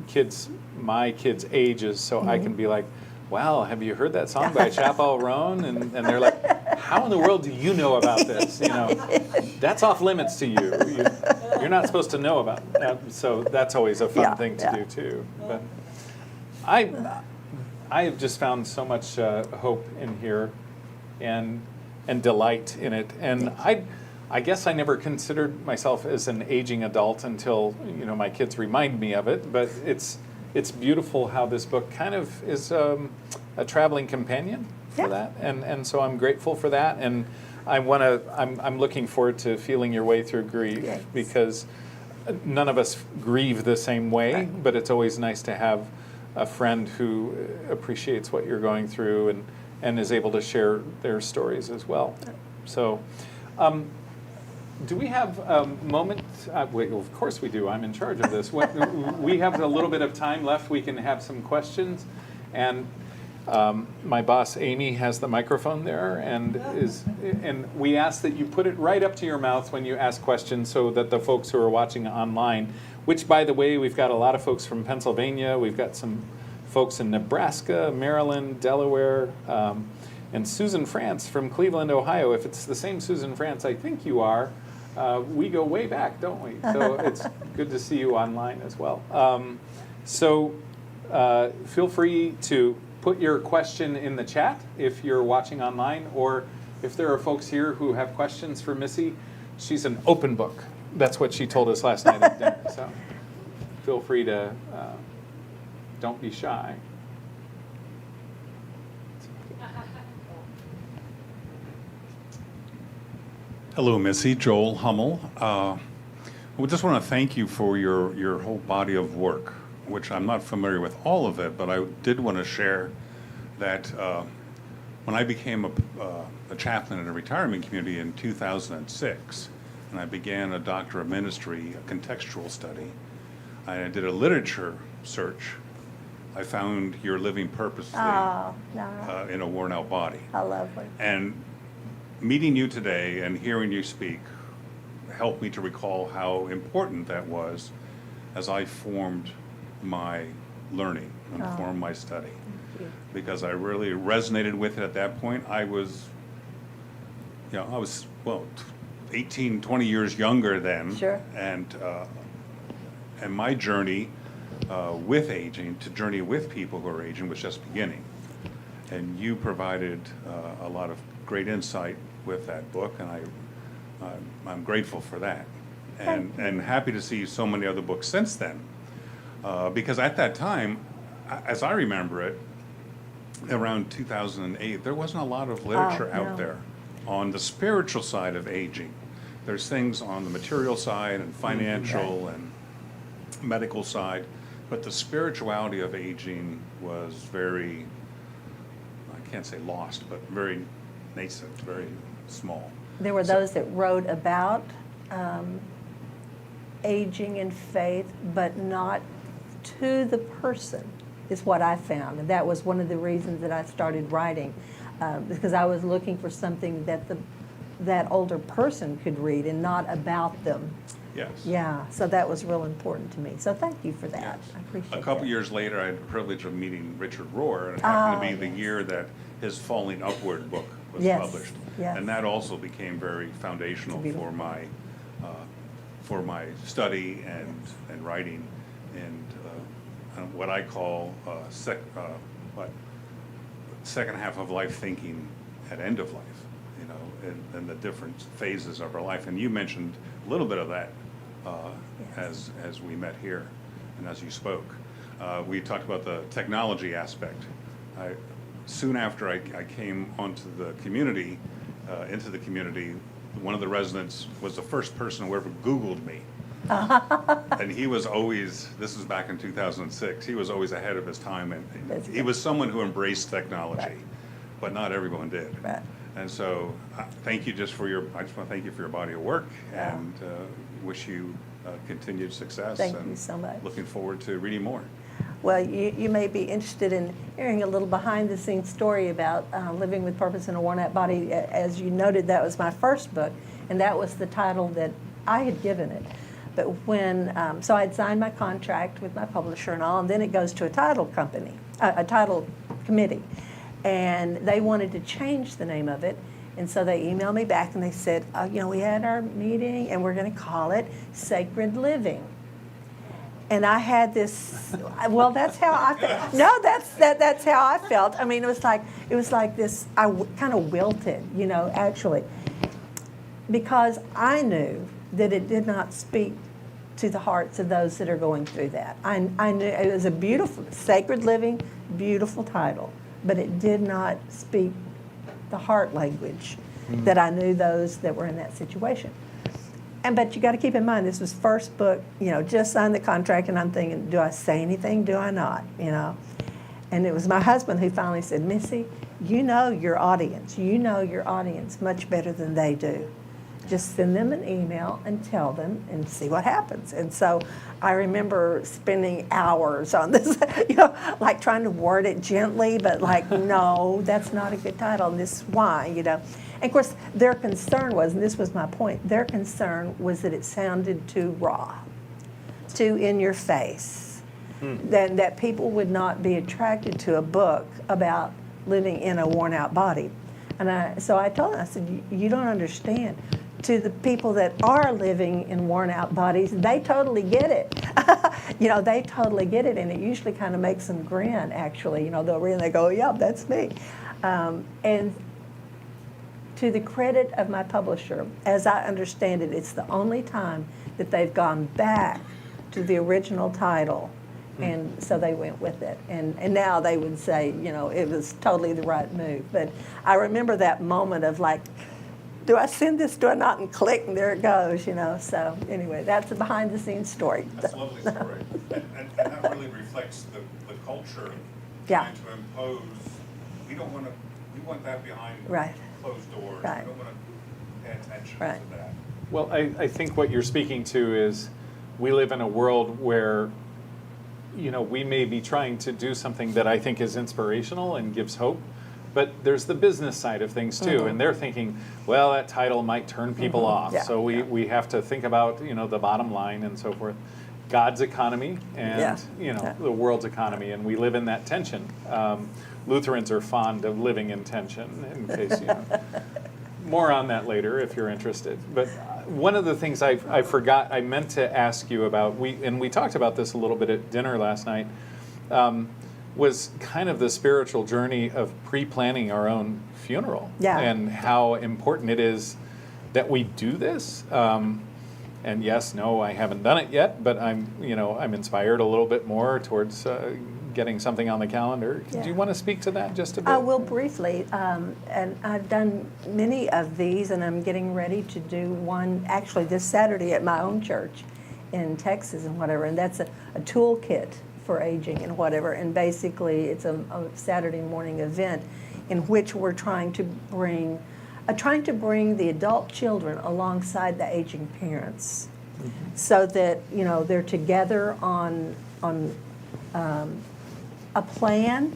Speaker 1: kids, my kids' ages, so I can be like, wow, have you heard that song by Chappell Roan? And they're like, how in the world do you know about this? You know, that's off limits to you. You're not supposed to know about that. So that's always a fun thing to do too. But I have just found so much hope in here and delight in it. And I guess I never considered myself as an aging adult until, you know, my kids remind me of it. But it's beautiful how this book kind of is a traveling companion for that, and so I'm grateful for that, and I'm looking forward to feeling your way through grief because none of us grieve the same way, but it's always nice to have a friend who appreciates what you're going through and is able to share their stories as well. So. Do we have a moment? Well, of course we do. I'm in charge of this. We have a little bit of time left. We can have some questions. And My boss, Amy, has the microphone there, and we ask that you put it right up to your mouth when you ask questions so that the folks who are watching online, which, by the way, we've got a lot of folks from Pennsylvania, we've got some folks in Nebraska, Maryland, Delaware, and Susan France from Cleveland, Ohio. If it's the same Susan France, I think you are. We go way back, don't we? So it's good to see you online as well. Feel free to put your question in the chat if you're watching online, or if there are folks here who have questions for Missy. She's an open book. That's what she told us last night at dinner. So feel free to, don't be shy.
Speaker 3: Hello, Missy. Joel Hummel. We just want to thank you for your whole body of work, which I'm not familiar with all of it, but I did want to share that when I became a chaplain in a retirement community in 2006, and I began a doctor of ministry, a contextual study, I did a literature search. I found your living purposely in a worn-out body.
Speaker 2: How lovely.
Speaker 3: And meeting you today and hearing you speak helped me to recall how important that was as I formed my learning and formed my study. Because I really resonated with it at that point. I was 18, 20 years younger then.
Speaker 2: Sure.
Speaker 3: And my journey with aging, to journey with people who are aging, was just beginning. And you provided a lot of great insight with that book, and I'm grateful for that. And happy to see so many other books since then. Because at that time, as I remember it, around 2008, there wasn't a lot of literature out there on the spiritual side of aging. There's things on the material side and financial and medical side, but the spirituality of aging was very, I can't say lost, but very nascent, very small.
Speaker 2: There were those that wrote about aging and faith, but not to the person, is what I found. And that was one of the reasons that I started writing, because I was looking for something that that older person could read and not about them.
Speaker 3: Yes.
Speaker 2: Yeah, so that was real important to me. So thank you for that.
Speaker 3: Yes.
Speaker 2: I appreciate that.
Speaker 3: A couple years later, I had the privilege of meeting Richard Rohr, and it happened to be the year that his Falling Upward book was published.
Speaker 2: Yes.
Speaker 3: And that also became very foundational for my study and writing, and what I call second half of life thinking at end of life, and the different phases of our life. And you mentioned a little bit of that as we met here and as you spoke. We talked about the technology aspect. Soon after I came into the community, one of the residents was the first person who ever Googled me. And he was always, this was back in 2006, he was always ahead of his time, and he was someone who embraced technology, but not everyone did.
Speaker 2: Right.
Speaker 3: And so thank you I just want to thank you for your body of work, and wish you continued success.
Speaker 2: Thank you so much.
Speaker 3: Looking forward to reading more.
Speaker 2: Well, you may be interested in hearing a little behind-the-scenes story about living with purpose in a worn-out body. As you noted, that was my first book, and that was the title that I had given it. But when, so I'd signed my contract with my publisher and all, and then it goes to a title company, a title committee, and they wanted to change the name of it. And so they emailed me back and they said, we had our meeting and we're going to call it Sacred Living. And I had this, well, that's how I felt. No, that's how I felt. I mean, it was like this, I kind of wilted, actually, because I knew that it did not speak to the hearts of those that are going through that. I knew it was a beautiful, Sacred Living, beautiful title, but it did not speak the heart language that I knew those that were in that situation. But you got to keep in mind, this was first book, just signed the contract, and I'm thinking, do I say anything? Do I not? And it was my husband who finally said, Missy, you know your audience. You know your audience much better than they do. Just send them an email and tell them and see what happens. And so I remember spending hours on this, like trying to word it gently, but like, no, that's not a good title, and this is why, And of course, their concern was, and this was my point, their concern was that it sounded too raw, too in your face, that people would not be attracted to a book about living in a worn out body. And so I told them, I said, you don't understand. To the people that are living in worn out bodies, they totally get it. They totally get it, and it usually kind of makes them grin, actually. They'll read and they go, yeah, that's me. And to the credit of my publisher, as I understand it, it's the only time that they've gone back to the original title. And so they went with it. And now they would say, it was totally the right move. But I remember that moment of like, do I send this, do I not? And click, and there it goes, So anyway, that's a behind-the-scenes story.
Speaker 3: That's a lovely story. And that really reflects the culture trying to impose. We want that behind closed doors.
Speaker 2: Right.
Speaker 3: We don't want to pay attention to that.
Speaker 1: Well, I think what you're speaking to is we live in a world where, we may be trying to do something that I think is inspirational and gives hope, but there's the business side of things too, and they're thinking, well, that title might turn people off, so we have to think about, the bottom line and so forth. God's economy and, the world's economy, and we live in that tension. Lutherans are fond of living in tension, in case more on that later if you're interested. But one of the things I forgot, I meant to ask you about, we talked about this a little bit at dinner last night, was kind of the spiritual journey of pre-planning our own funeral and how important it is that we do this. And yes, no, I haven't done it yet, but I'm inspired a little bit more towards getting something on the calendar.
Speaker 2: Yeah.
Speaker 1: Do you want to speak to that just a bit?
Speaker 2: I will briefly, and I've done many of these, and I'm getting ready to do one actually this Saturday at my own church in Texas and whatever, and that's a toolkit for aging and whatever, and basically it's a Saturday morning event in which we're trying to bring the adult children alongside the aging parents, so that they're together on a plan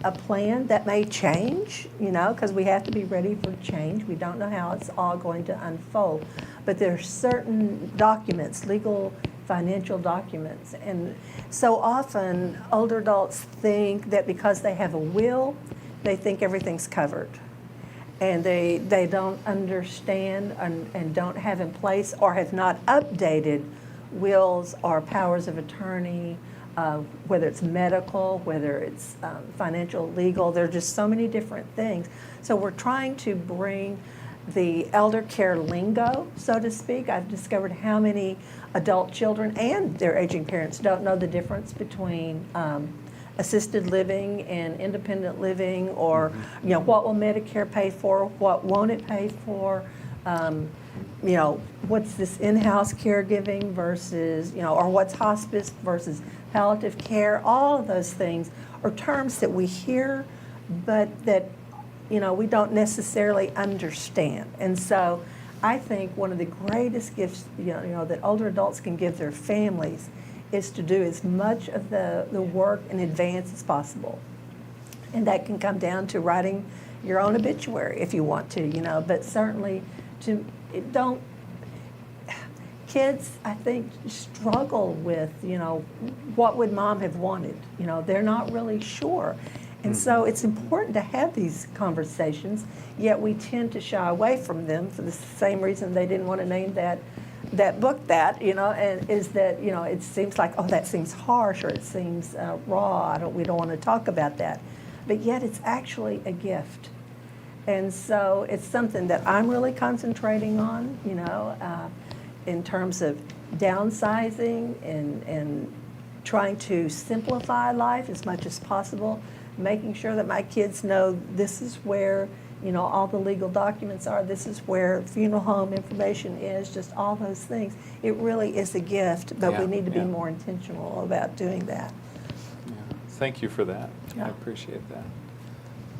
Speaker 2: that may change, because we have to be ready for change. We don't know how it's all going to unfold, but there are certain documents, legal, financial documents, and so often older adults think that because they have a will, they think everything's covered. And they don't understand and don't have in place or have not updated wills or powers of attorney, whether it's medical, whether it's financial, legal. There are just so many different things. So we're trying to bring the elder care lingo, so to speak. I've discovered how many adult children and their aging parents don't know the difference between assisted living and independent living, or what will Medicare pay for, what won't it pay for, what's this in-house caregiving versus, or what's hospice versus palliative care. All of those things are terms that we hear, but that we don't necessarily understand. And so I think one of the greatest gifts that older adults can give their families is to do as much of the work in advance as possible. And that can come down to writing your own obituary if you want to, but certainly kids, I think, struggle with, what would mom have wanted? They're not really sure. And so it's important to have these conversations, yet we tend to shy away from them for the same reason they didn't want to name that book that, and is that, it seems like, oh, that seems harsh, or it seems raw, we don't want to talk about that. But yet it's actually a gift. And so it's something that I'm really concentrating on, in terms of downsizing and trying to simplify life as much as possible, making sure that my kids know this is where all the legal documents are, this is where funeral home information is, just all those things. It really is a gift, but we need to be more intentional about doing that.
Speaker 1: Yeah. Thank you for that.
Speaker 2: Yeah.
Speaker 1: I appreciate that.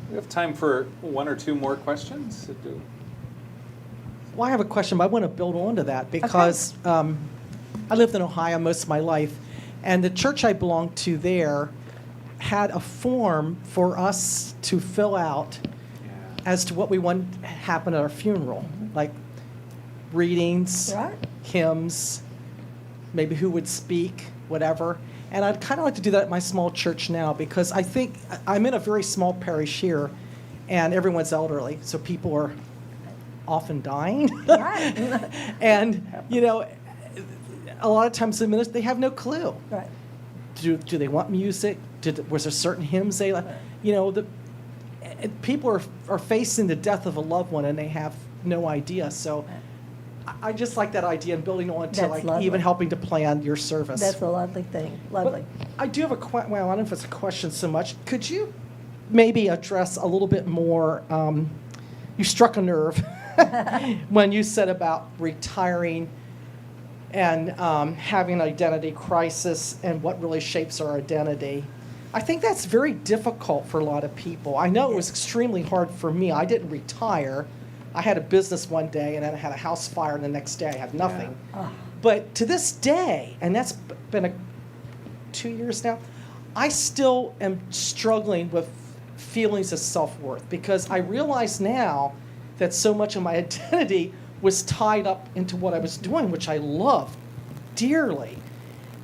Speaker 1: We have time for one or two more questions.
Speaker 4: Well, I have a question, but I want to build on to that because I lived in Ohio most of my life, and the church I belonged to there had a form for us to fill out as to what we wanted to happen at our funeral, like readings,
Speaker 2: Right.
Speaker 4: hymns, maybe who would speak, whatever. And I'd kind of like to do that at my small church now because I think I'm in a very small parish here, and everyone's elderly, so people are often dying.
Speaker 2: Right.
Speaker 4: And, you know, a lot of times the ministers, they have no clue.
Speaker 2: Right.
Speaker 4: Do they want music? Was there certain hymns they like? You know, people are facing the death of a loved one and they have no idea. So I just like that idea and building on to
Speaker 2: That's
Speaker 4: like
Speaker 2: lovely.
Speaker 4: even helping to plan your service.
Speaker 2: That's a lovely thing. Lovely.
Speaker 4: But I do have well, I don't know if it's a question so much. Could you maybe address a little bit more? You struck a nerve when you said about retiring and having an identity crisis and what really shapes our identity. I think that's very difficult for a lot of people. I know it was extremely hard for me. I didn't retire. I had a business one day and then I had a house fire and the next day I had nothing. But to this day, and that's been 2 years now, I still am struggling with feelings of self-worth because I realize now that so much of my identity was tied up into what I was doing, which I love dearly.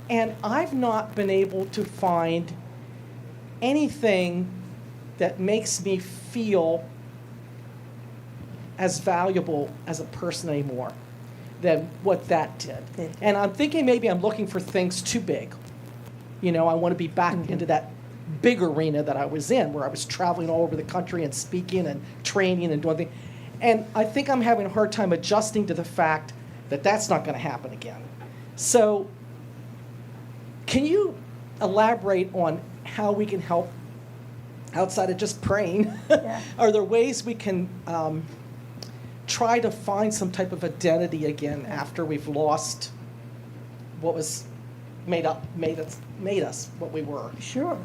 Speaker 4: And I've not been able to find anything that makes me feel as valuable as a person anymore than what that did. And I'm thinking maybe I'm looking for things too big. You know, I want to be back into that big arena that I was in, where I was traveling all over the country and speaking and training and doing things. And I think I'm having a hard time adjusting to the fact that that's not going to happen again. So can you elaborate on how we can help outside of just praying?
Speaker 2: Yeah.
Speaker 4: Are there ways we can try to find some type of identity again after we've lost what was made us what we were?
Speaker 2: Sure.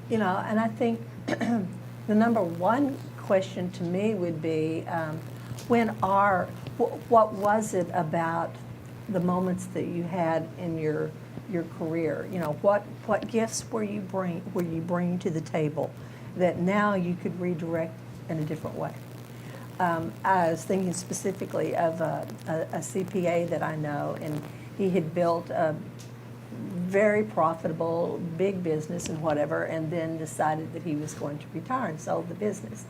Speaker 2: You know, and I think the number one question to me would be, what was it about the moments that you had in your career? You know, what gifts were you bringing to the table that now you could redirect in a different way? I was thinking specifically of a CPA that I know, and he had built a very profitable big business and whatever, and then decided that he was going to retire and sold the business.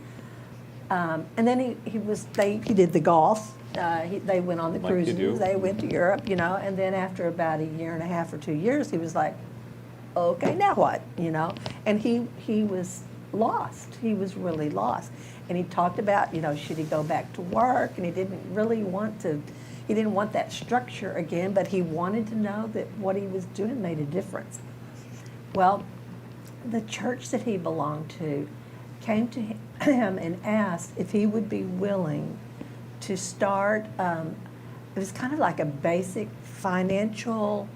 Speaker 2: And then he did the golf. They went on the
Speaker 1: Like you
Speaker 2: cruises.
Speaker 1: do.
Speaker 2: They went to Europe, you know. And then after about a year and a half or 2 years, he was like, "Okay, now what?" You know. And he was lost. He was really lost. And he talked about, you know, should he go back to work? And he didn't really want to. He didn't want that structure again, but he wanted to know that what he was doing made a difference. Well, the church that he belonged to came to him and asked if he would be willing to start, it was kind of like a basic financial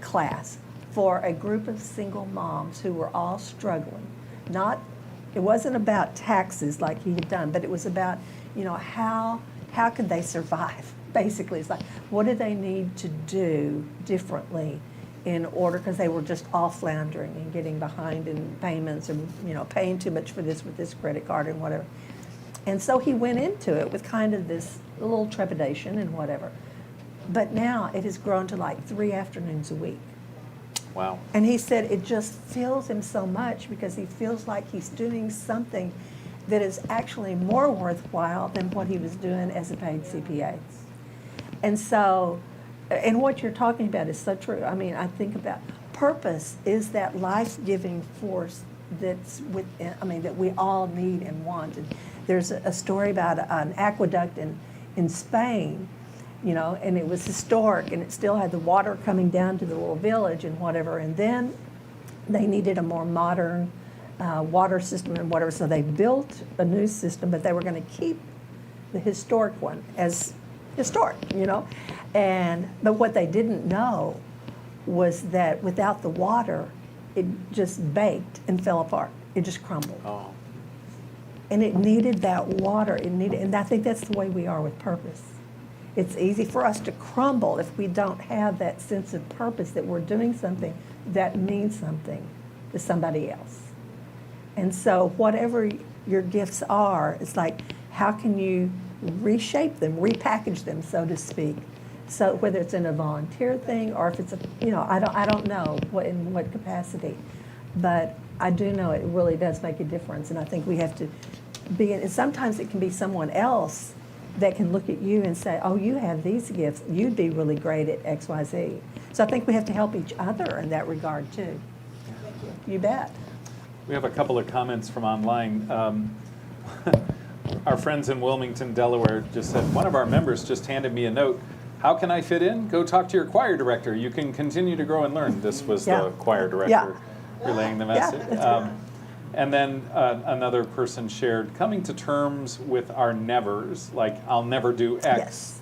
Speaker 2: class for a group of single moms who were all struggling. It wasn't about taxes like he had done, but it was about, you know, how could they survive? Basically, it's like, what do they need to do differently in order, because they were just all floundering and getting behind in payments and, you know, paying too much for this with this credit card and whatever. And so he went into it with kind of this little trepidation and whatever. But now it has grown to like 3 afternoons a week.
Speaker 1: Wow.
Speaker 2: And he said it just fills him so much because he feels like he's doing something that is actually more worthwhile than what he was doing as a paid CPA. And so, and what you're talking about is so true. I mean, I think about purpose is that life-giving force that's within, I mean, that we all need and want. And there's a story about an aqueduct in Spain, you know, and it was historic, and it still had the water coming down to the little village and whatever. And then they needed a more modern water system and whatever, so they built a new system, but they were going to keep the historic one as historic, you know. But what they didn't know was that without the water, it just baked and fell apart. It just crumbled.
Speaker 1: Oh.
Speaker 2: And it needed that water. And I think that's the way we are with purpose. It's easy for us to crumble if we don't have that sense of purpose, that we're doing something that means something to somebody else. And so whatever your gifts are, it's like, how can you reshape them, repackage them, so to speak? So whether it's in a volunteer thing or if it's I don't know in what capacity, but I do know it really does make a difference. And I think we have to and sometimes it can be someone else that can look at you and say, oh, you have these gifts, you'd be really great at X, Y, Z. So I think we have to help each other in that regard too. You bet.
Speaker 1: We have a couple of comments from online. Our friends in Wilmington, Delaware just said, one of our members just handed me a note. How can I fit in? Go talk to your choir director. You can continue to grow and learn. This was the choir director relaying the message. And then another person shared, coming to terms with our nevers, like I'll never do X.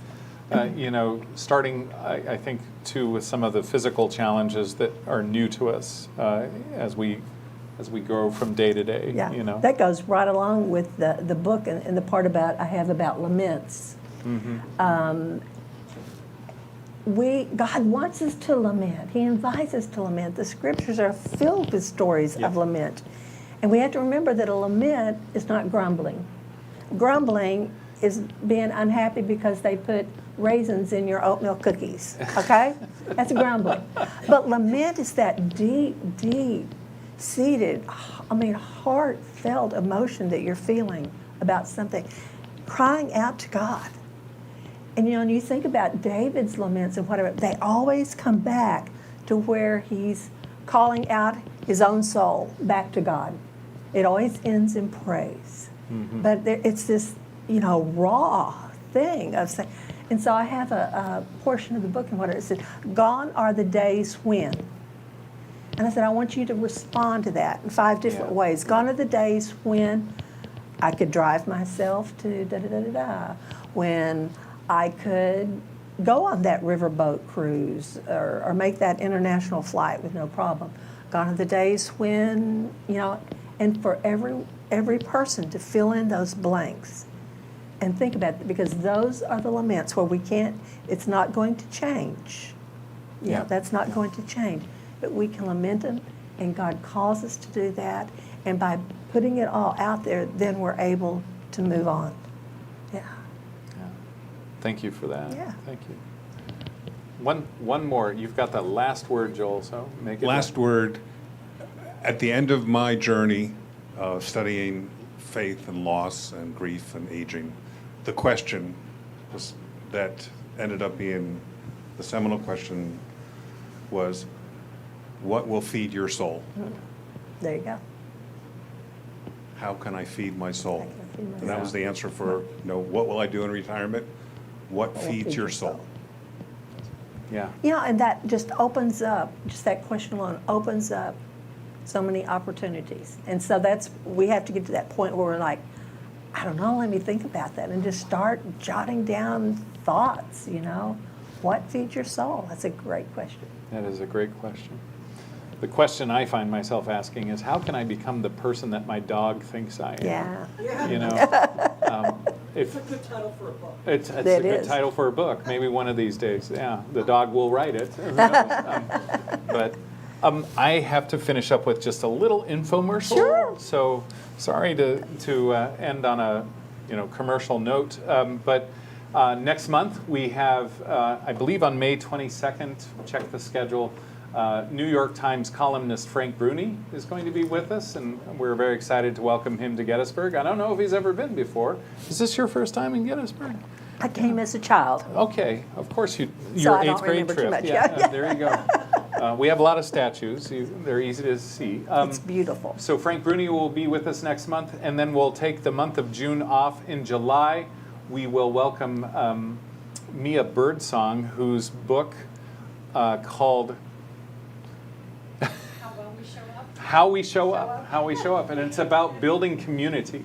Speaker 1: Yes. Starting, I think, too, with some of the physical challenges that are new to us as we grow from day to day.
Speaker 2: Yeah, that goes right along with the book and the part I have about laments. Mm-hmm. God wants us to lament. He invites us to lament. The scriptures are filled with stories of lament. And we have to remember that a lament is not grumbling. Grumbling is being unhappy because they put raisins in your oatmeal cookies, okay? That's grumbling. But lament is that deep, deep-seated, heartfelt emotion that you're feeling about something, crying out to God. And when you think about David's laments and whatever, they always come back to where he's calling out his own soul back to God. It always ends in praise. Mm-hmm. But it's this, raw thing of saying. And so I have a portion of the book and what it said, gone are the days when. And I said, I want you to respond to that in 5 different ways. Gone are the days when I could drive myself to da-da-da-da-da, when I could go on that riverboat cruise or make that international flight with no problem. Gone are the days when, and for every person to fill in those blanks and think about it, because those are the laments where it's not going to change. That's not going to change. But we can lament them, and God calls us to do that. And by putting it all out there, then we're able to move on. Yeah.
Speaker 1: Thank you for that.
Speaker 2: Yeah.
Speaker 1: Thank you. One more. You've got the last word, Joel, so make it.
Speaker 3: Last word. At the end of my journey studying faith and loss and grief and aging, the question that ended up being the seminal question was, what will feed your soul?
Speaker 2: There you go.
Speaker 3: How can I feed my soul? And that
Speaker 1: soul.
Speaker 3: was the answer for, what will I do in retirement? What feeds your soul?
Speaker 1: Yeah.
Speaker 2: And that just opens up, just that question alone opens up so many opportunities. And so we have to get to that point where we're like, I don't know, let me think about that and just start jotting down thoughts, What feeds your soul? That's a great question. That
Speaker 1: is a great question. The question I find myself asking is, how can I become the person that my dog thinks I am?
Speaker 2: Yeah.
Speaker 4: It's a good title for a book.
Speaker 1: It's a good title for a book. Maybe one of these days. Yeah, the dog will write it. Who knows? But I have to finish up with just a little infomercial.
Speaker 2: Sure.
Speaker 1: So sorry to end on a commercial note, but next month we have, I believe on May 22nd, check the schedule, New York Times columnist Frank Bruni is going to be with us, and we're very excited to welcome him to Gettysburg. I don't know if he's ever been before. Is this your first time in Gettysburg?
Speaker 2: I came as a child.
Speaker 1: Okay, of course your
Speaker 2: I
Speaker 1: 8th
Speaker 2: don't
Speaker 1: grade
Speaker 2: remember
Speaker 1: trip.
Speaker 2: too much.
Speaker 1: Yeah, there you go. We have a lot of statues. They're easy to see.
Speaker 2: It's beautiful.
Speaker 1: So Frank Bruni will be with us next month, and then we'll take the month of June off. In July, we will welcome Mia Birdsong, whose book called How We Show Up, and it's about building community,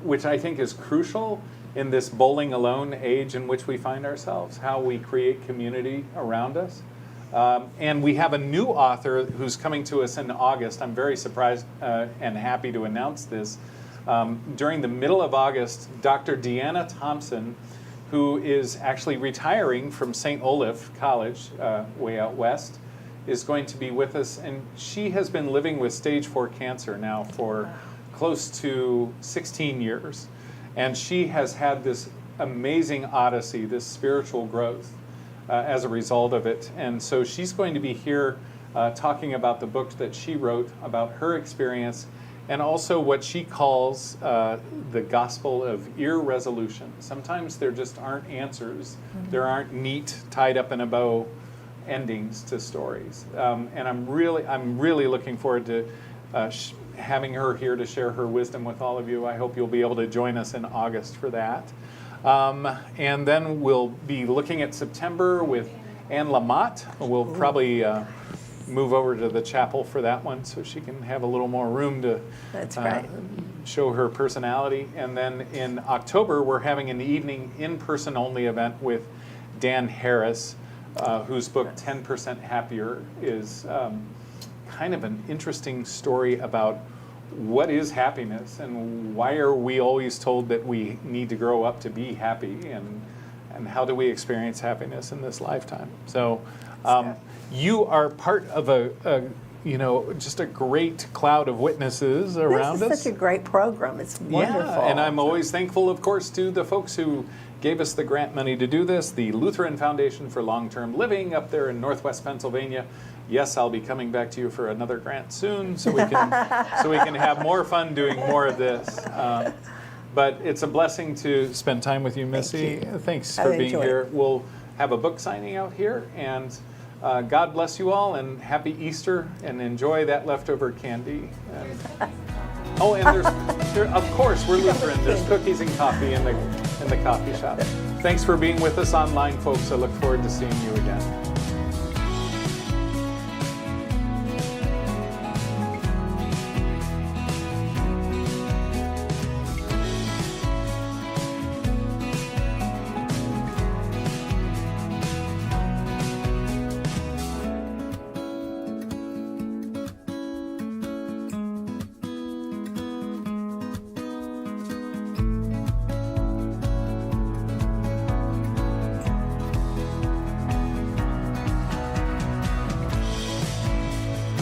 Speaker 1: which I think is crucial in this bowling alone age in which we find ourselves, how we create community around us. And we have a new author who's coming to us in August. I'm very surprised and happy to announce this. During the middle of August, Dr. Deanna Thompson, who is actually retiring from St. Olaf College, way out west, is going to be with us. And she has been living with stage 4 cancer now for close to 16 years. And she has had this amazing odyssey, this spiritual growth as a result of it. And so she's going to be here talking about the book that she wrote, about her experience, and also what she calls the gospel of irresolution. Sometimes there just aren't answers. There aren't neat, tied up in a bow endings to stories. And I'm really looking forward to having her here to share her wisdom with all of you. I hope you'll be able to join us in August for that. And then we'll be looking at September with Anne Lamott. We'll probably move over to the chapel for that one so she can have a little more room to
Speaker 2: That's right.
Speaker 1: show her personality. And then in October, we're having an evening in-person only event with Dan Harris, whose book 10% Happier is kind of an interesting story about what is happiness and why are we always told that we need to grow up to be happy, and how do we experience happiness in this lifetime. So you are part of just a great cloud of witnesses around us.
Speaker 5: This is such a great program. It's wonderful.
Speaker 1: Yeah, and I'm always thankful, of course, to the folks who gave us the grant money to do this, the Lutheran Foundation for Long-Term Living up there in Northwest Pennsylvania. Yes, I'll be coming back to you for another grant soon so we can have more fun doing more of this. But it's a blessing to spend time with you, Missy. Thanks for being here. We'll have a book signing out here, and God bless you all, and happy Easter, and enjoy that leftover candy. And, and of course, we're Lutheran. There's cookies and coffee in the coffee shop. Thanks for being with us online, folks. I look forward to seeing you again.